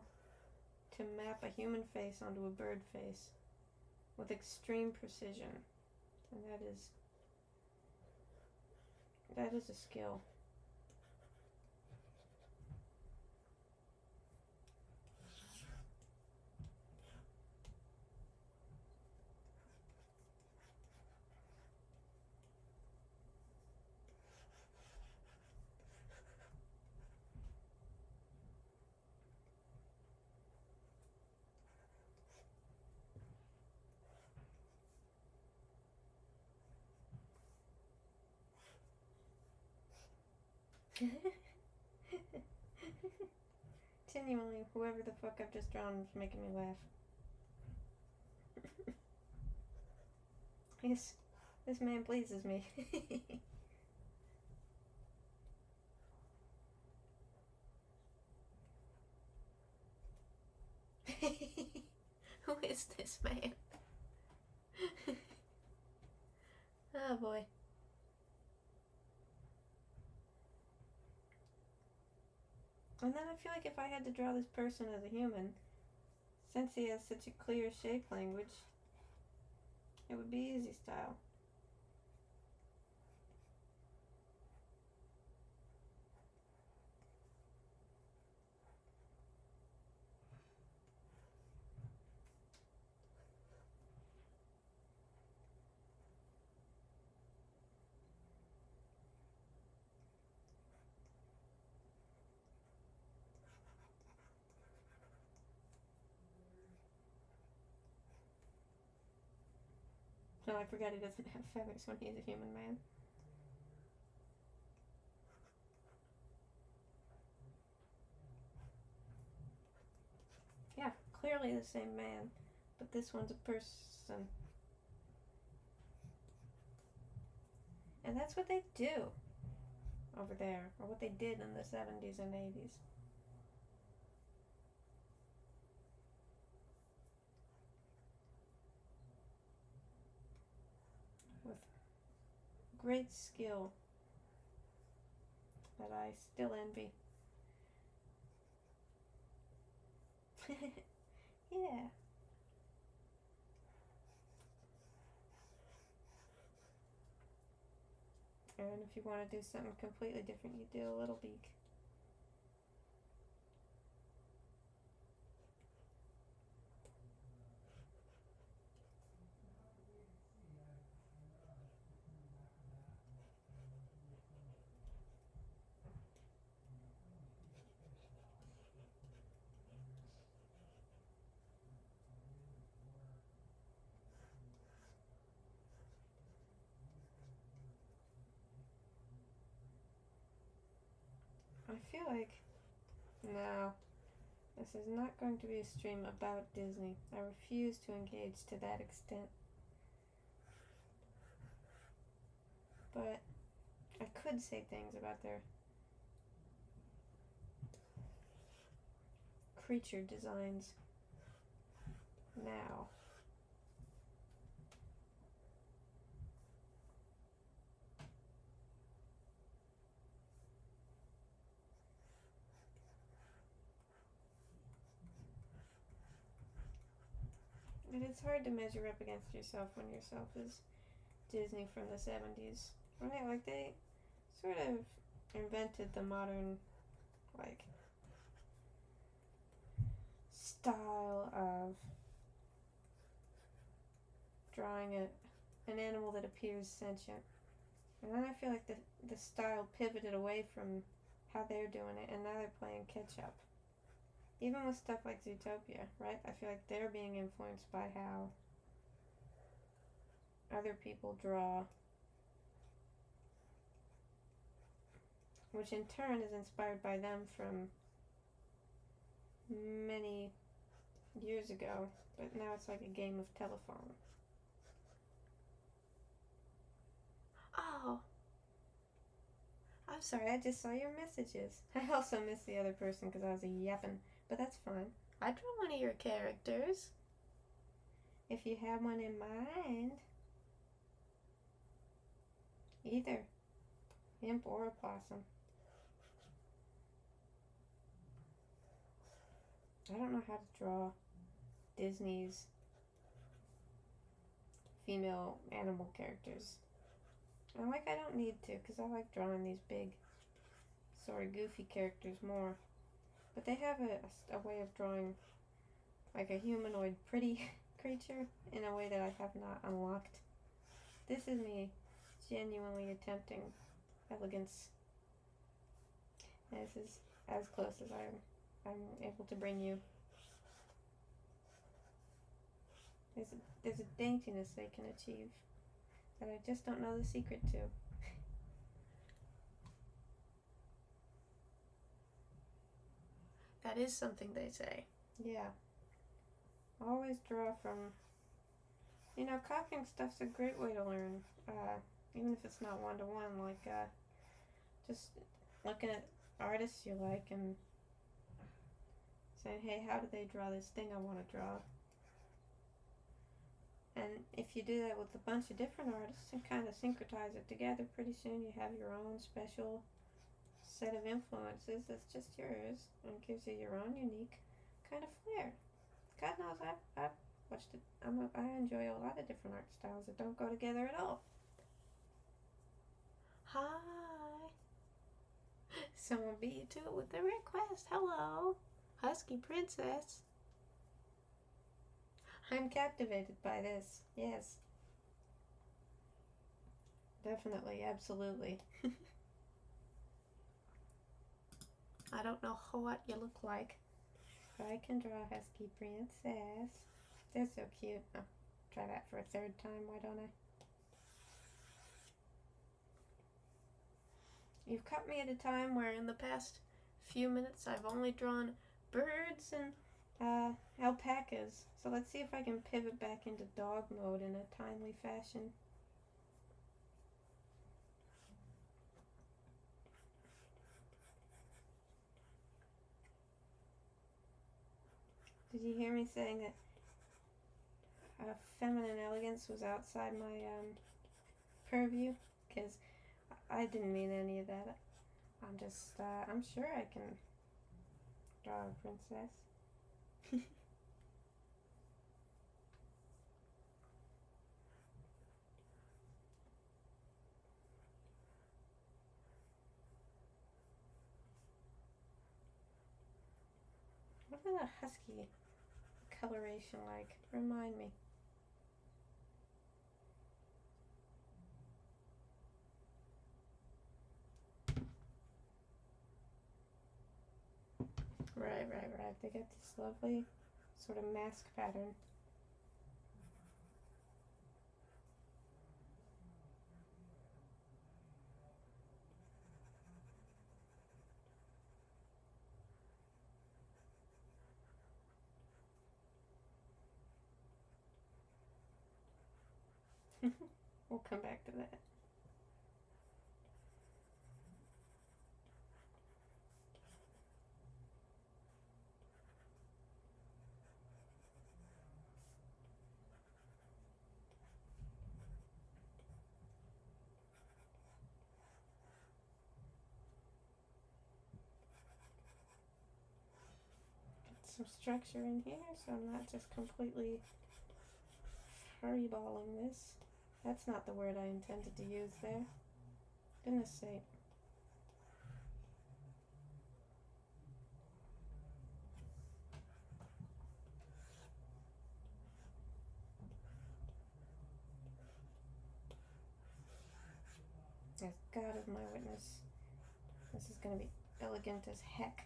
to map a human face onto a bird face with extreme precision, and that is a skill. Genuinely, whoever the fuck I've just drawn is making me laugh. This man pleases me. Who is this man? Oh boy. And then I feel like if I had to draw this person as a human, since he has such a clear shape language, it would be easy style. No, I forgot he doesn't have feathers when he's a human man. Yeah, clearly the same man, but this one's a person. And that's what they do over there, or what they did in the 70s and 80s. With great skill that I still envy. Yeah. And if you want to do something completely different, you do a little beak. I feel like, no, this is not going to be a stream about Disney. I refuse to engage to that extent. But I could say things about their creature designs now. And it's hard to measure up against yourself when yourself is Disney from the 70s. Right? Like, they sort of invented the modern, like, style of drawing an animal that appears sentient. And then I feel like the style pivoted away from how they're doing it, and now they're playing catch up. Even with stuff like Zootopia, right? I feel like they're being influenced by how other people draw, which in turn is inspired by them from many years ago, but now it's like a game of telephone. Oh, I'm sorry, I just saw your messages. I also missed the other person because I was yapping, but that's fine. I drew one of your characters. If you have one in mind. Either imp or a possum. I don't know how to draw Disney's female animal characters. And I don't need to, because I like drawing these big, sort of goofy characters more. But they have a way of drawing like a humanoid pretty creature in a way that I have not unlocked. This is me genuinely attempting elegance. And this is as close as I'm able to bring you. There's a daintiness they can achieve that I just don't know the secret to. That is something they say. Yeah. Always draw from, copying stuff's a great way to learn. Even if it's not one-to-one, like, just looking at artists you like and saying, hey, how do they draw this thing I want to draw? And if you do that with a bunch of different artists and kind of syncretize it together, pretty soon you have your own special set of influences that's just yours and gives you your own unique kind of flair. God knows I've watched it. I enjoy a lot of different art styles that don't go together at all. Hi. Someone beat you to it with a request. Hello, Husky Princess. I'm captivated by this. Yes. Definitely, absolutely. I don't know what you look like, but I can draw a Husky Princess. They're so cute. I'm Try that for a third time, why don't I? You've caught me at a time where in the past few minutes I've only drawn birds and alpacas. So let's see if I can pivot back into dog mode in a timely fashion. Did you hear me saying that feminine elegance was outside my purview? Because I didn't mean any of that. I'm just, I'm sure I can draw a princess. What is a husky coloration like? Remind me. Right. They get this lovely sort of mask pattern. We'll come back to that. Some structure in here so I'm not just completely hurryballing this. That's not the word I intended to use there. Goodness sake. As God is my witness, this is going to be elegant as heck.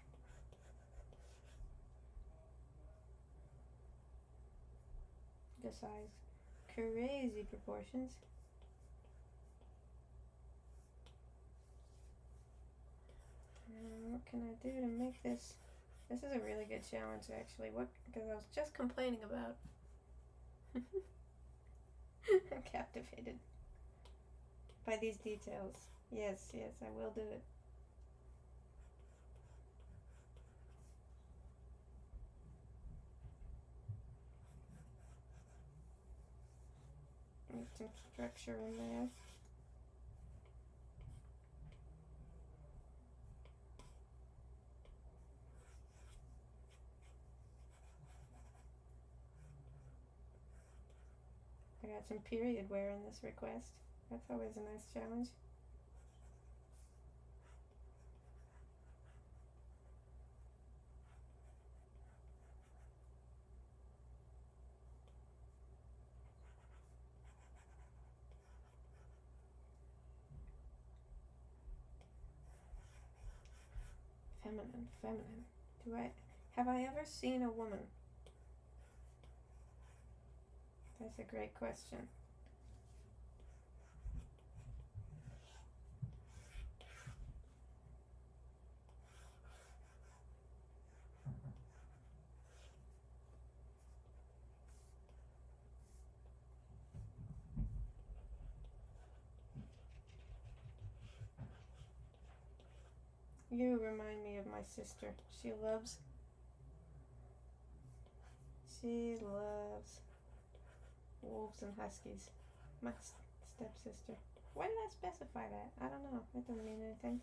This size, crazy proportions. And what can I do to make this? This is a really good challenge, actually. Because I was just complaining about. I'm captivated by these details. Yes, I will do it. Need some structure in there. I got some period wear in this request. That's always a nice challenge. Feminine. Have I ever seen a woman? That's a great question. You remind me of my sister. She loves wolves and huskies. My stepsister. Why did I specify that? I don't know. That doesn't mean anything.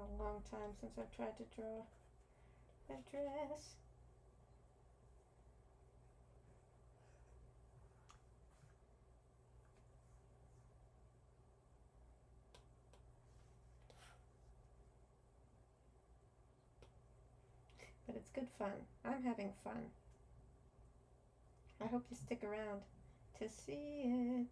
a long time since I've tried to draw a dress. But it's good fun. I'm having fun. I hope you stick around to see it.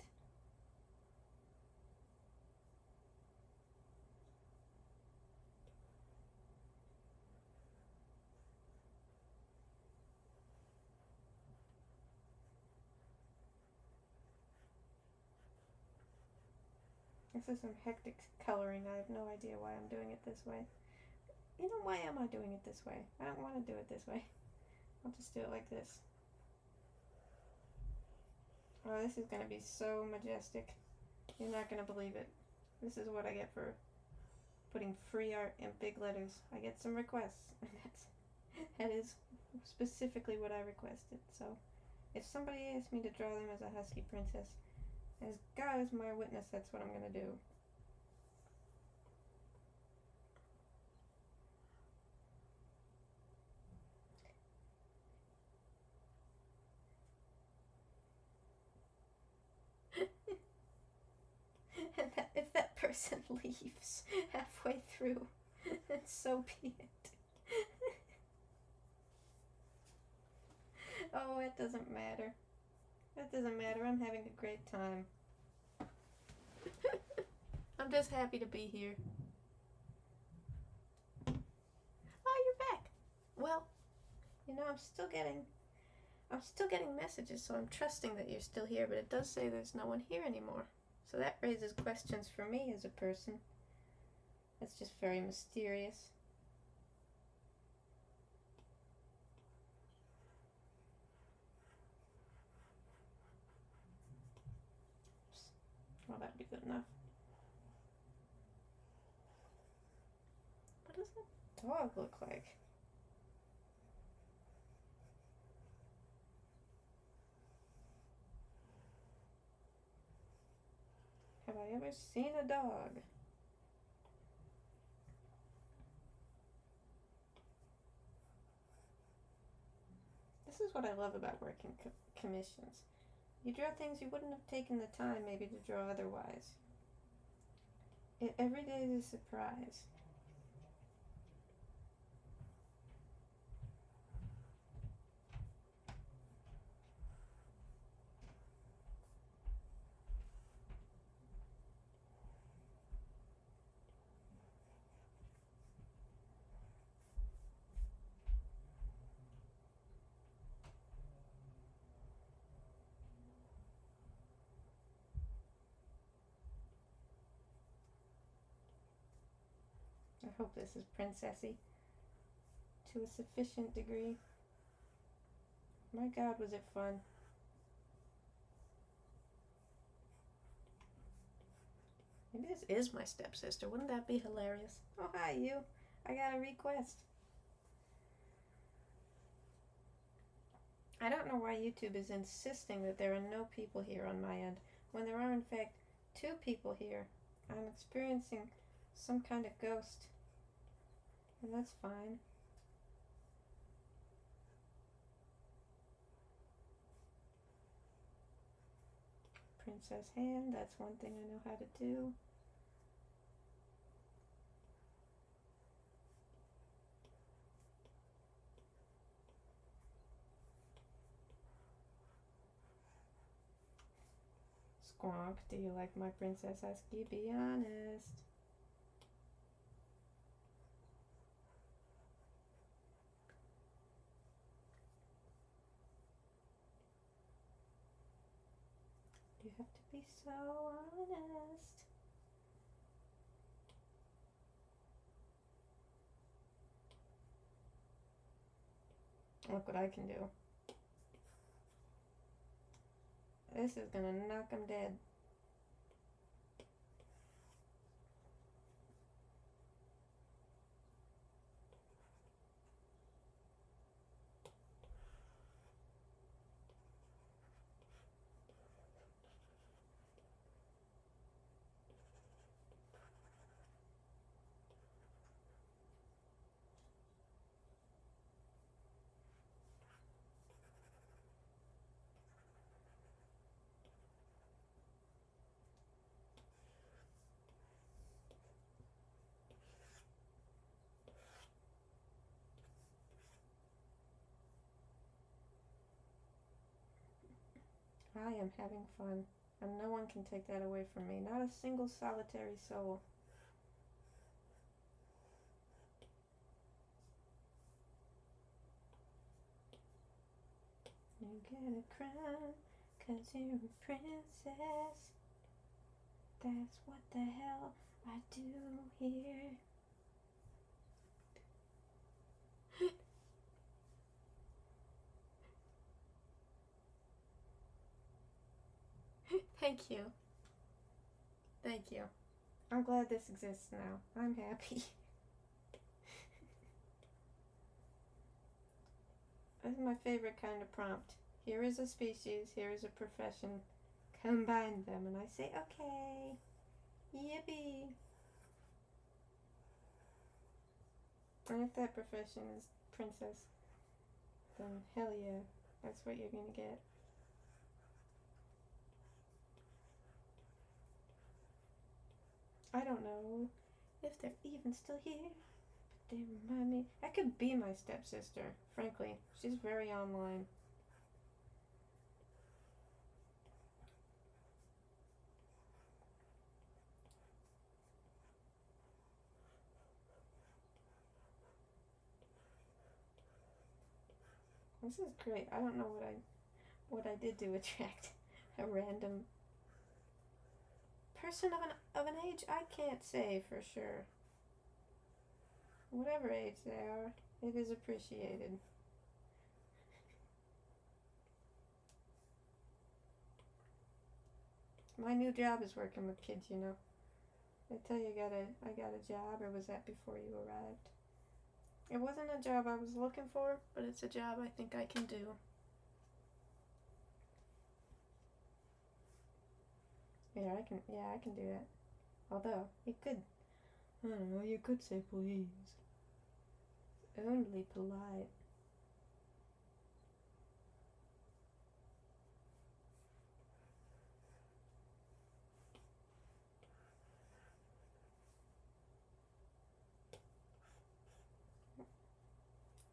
This is some hectic coloring. I have no idea why I'm doing it this way. You know, why am I doing it this way? I don't want to do it this way. I'll just do it like this. Oh, this is going to be so majestic. You're not going to believe it. This is what I get for putting free art in big letters. I get some requests, and that is specifically what I requested. So, if somebody asks me to draw them as a husky princess, as God is my witness, that's what I'm going to do. And if that person leaves halfway through, then so be it. Oh, it doesn't matter. That doesn't matter. I'm having a great time. I'm just happy to be here. Oh, you're back. Well, you know, I'm still getting messages, so I'm trusting that you're still here, but it does say there's no one here anymore. So that raises questions for me as a person. That's just very mysterious. Oops. Well, that'd be good enough. What does that dog look like? Have I ever seen a dog? This is what I love about working commissions. You draw things you wouldn't have taken the time maybe to draw otherwise. Every day is a surprise. I hope this is princessy to a sufficient degree. My God, was it fun. Maybe this is my stepsister. Wouldn't that be hilarious? Oh, hi, you. I got a request. I don't know why YouTube is insisting that there are no people here on my end, when there are in fact 2 people here. I'm experiencing some kind of ghost, and that's fine. Princess hand, that's one thing I know how to do. Squonk, do you like my princess husky? Be honest. You have to be so honest. Look what I can do. This is gonna knock him dead. I am having fun, and no one can take that away from me. Not a single solitary soul. You get a crown, 'cause you're a princess. That's what the hell I do here. Thank you. Thank you. I'm glad this exists now. I'm happy. This is my favorite kind of prompt. Here is a species, here is a profession. Combine them, and I say, okay. Yippee. And if that profession is princess, then hell yeah, that's what you're gonna get. I don't know if they're even still here, but they remind me. I could be my stepsister, frankly. She's very online. This is great. I don't know what I did to attract a random person of an age I can't say for sure. Whatever age they are, it is appreciated. My new job is working with kids, you know. They tell you I got a job, or was that before you arrived? It wasn't a job I was looking for, but it's a job I think I can do. Yeah, I can do that. Although, you could, I don't know, you could say please. Only polite.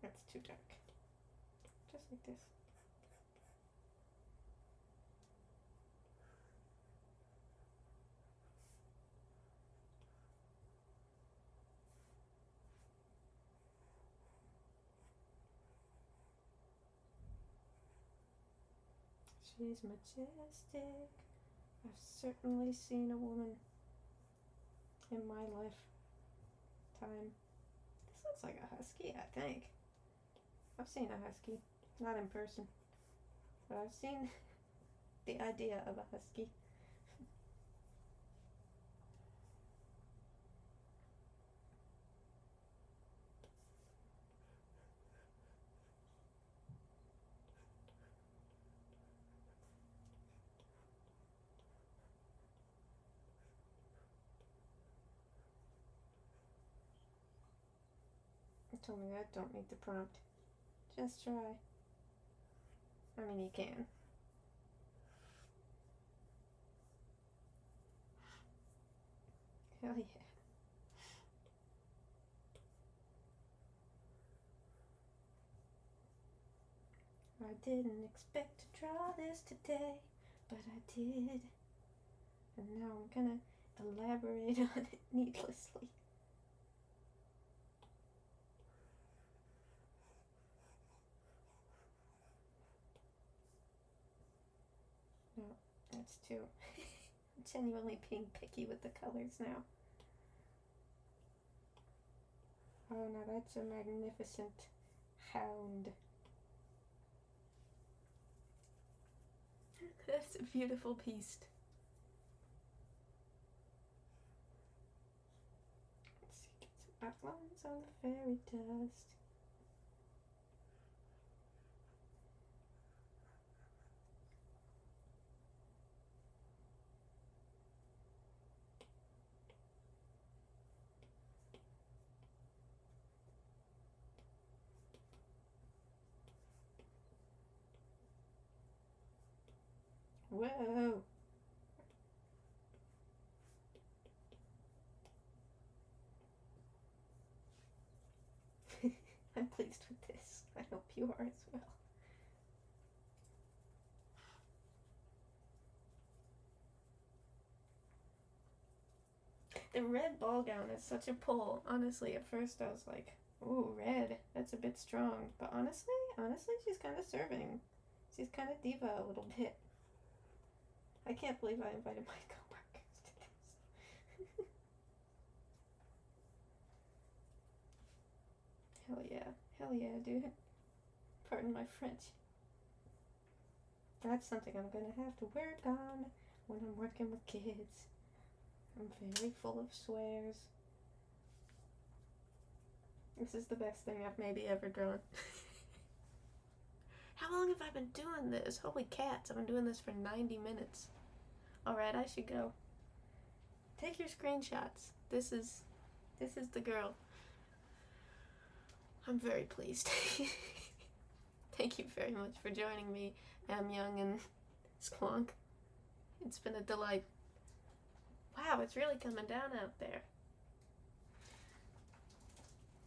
That's too dark. Just like this. She's majestic. I've certainly seen a woman in my lifetime. This looks like a husky, I think. I've seen a husky. Not in person. But I've seen the idea of a husky. It told me that don't meet the prompt. Just try. I mean, you can. Hell yeah. I didn't expect to draw this today, but I did. And now I'm gonna elaborate on it needlessly. No, that's too. I'm genuinely being picky with the colors now. Oh no, that's a magnificent hound. That's a beautiful beast. Let's see, get some outlines on the fairy dust. Whoa! I'm pleased with this. I hope you are as well. The red ball gown is such a pull. Honestly, at first I was like, ooh, red. That's a bit strong. But honestly, she's kind of serving. She's kind of diva a little bit. I can't believe I invited my coworkers to this. Hell yeah, dude. Pardon my French. That's something I'm gonna have to work on when I'm working with kids. I'm very full of swears. This is the best thing I've maybe ever drawn. How long have I been doing this? Holy cats, I've been doing this for 90 minutes. Alright, I should go. Take your screenshots. This is the girl. I'm very pleased. Thank you very much for joining me, Am Young and Squonk. It's been a delight. Wow, it's really coming down out there.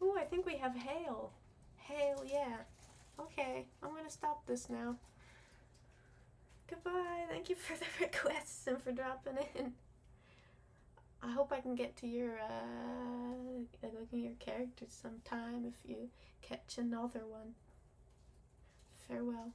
Ooh, I think we have hail. Hail, yeah. Okay, I'm gonna stop this now. Goodbye. Thank you for the requests and for dropping in. I hope I can get to your looking at your characters sometime if you catch another one. Farewell.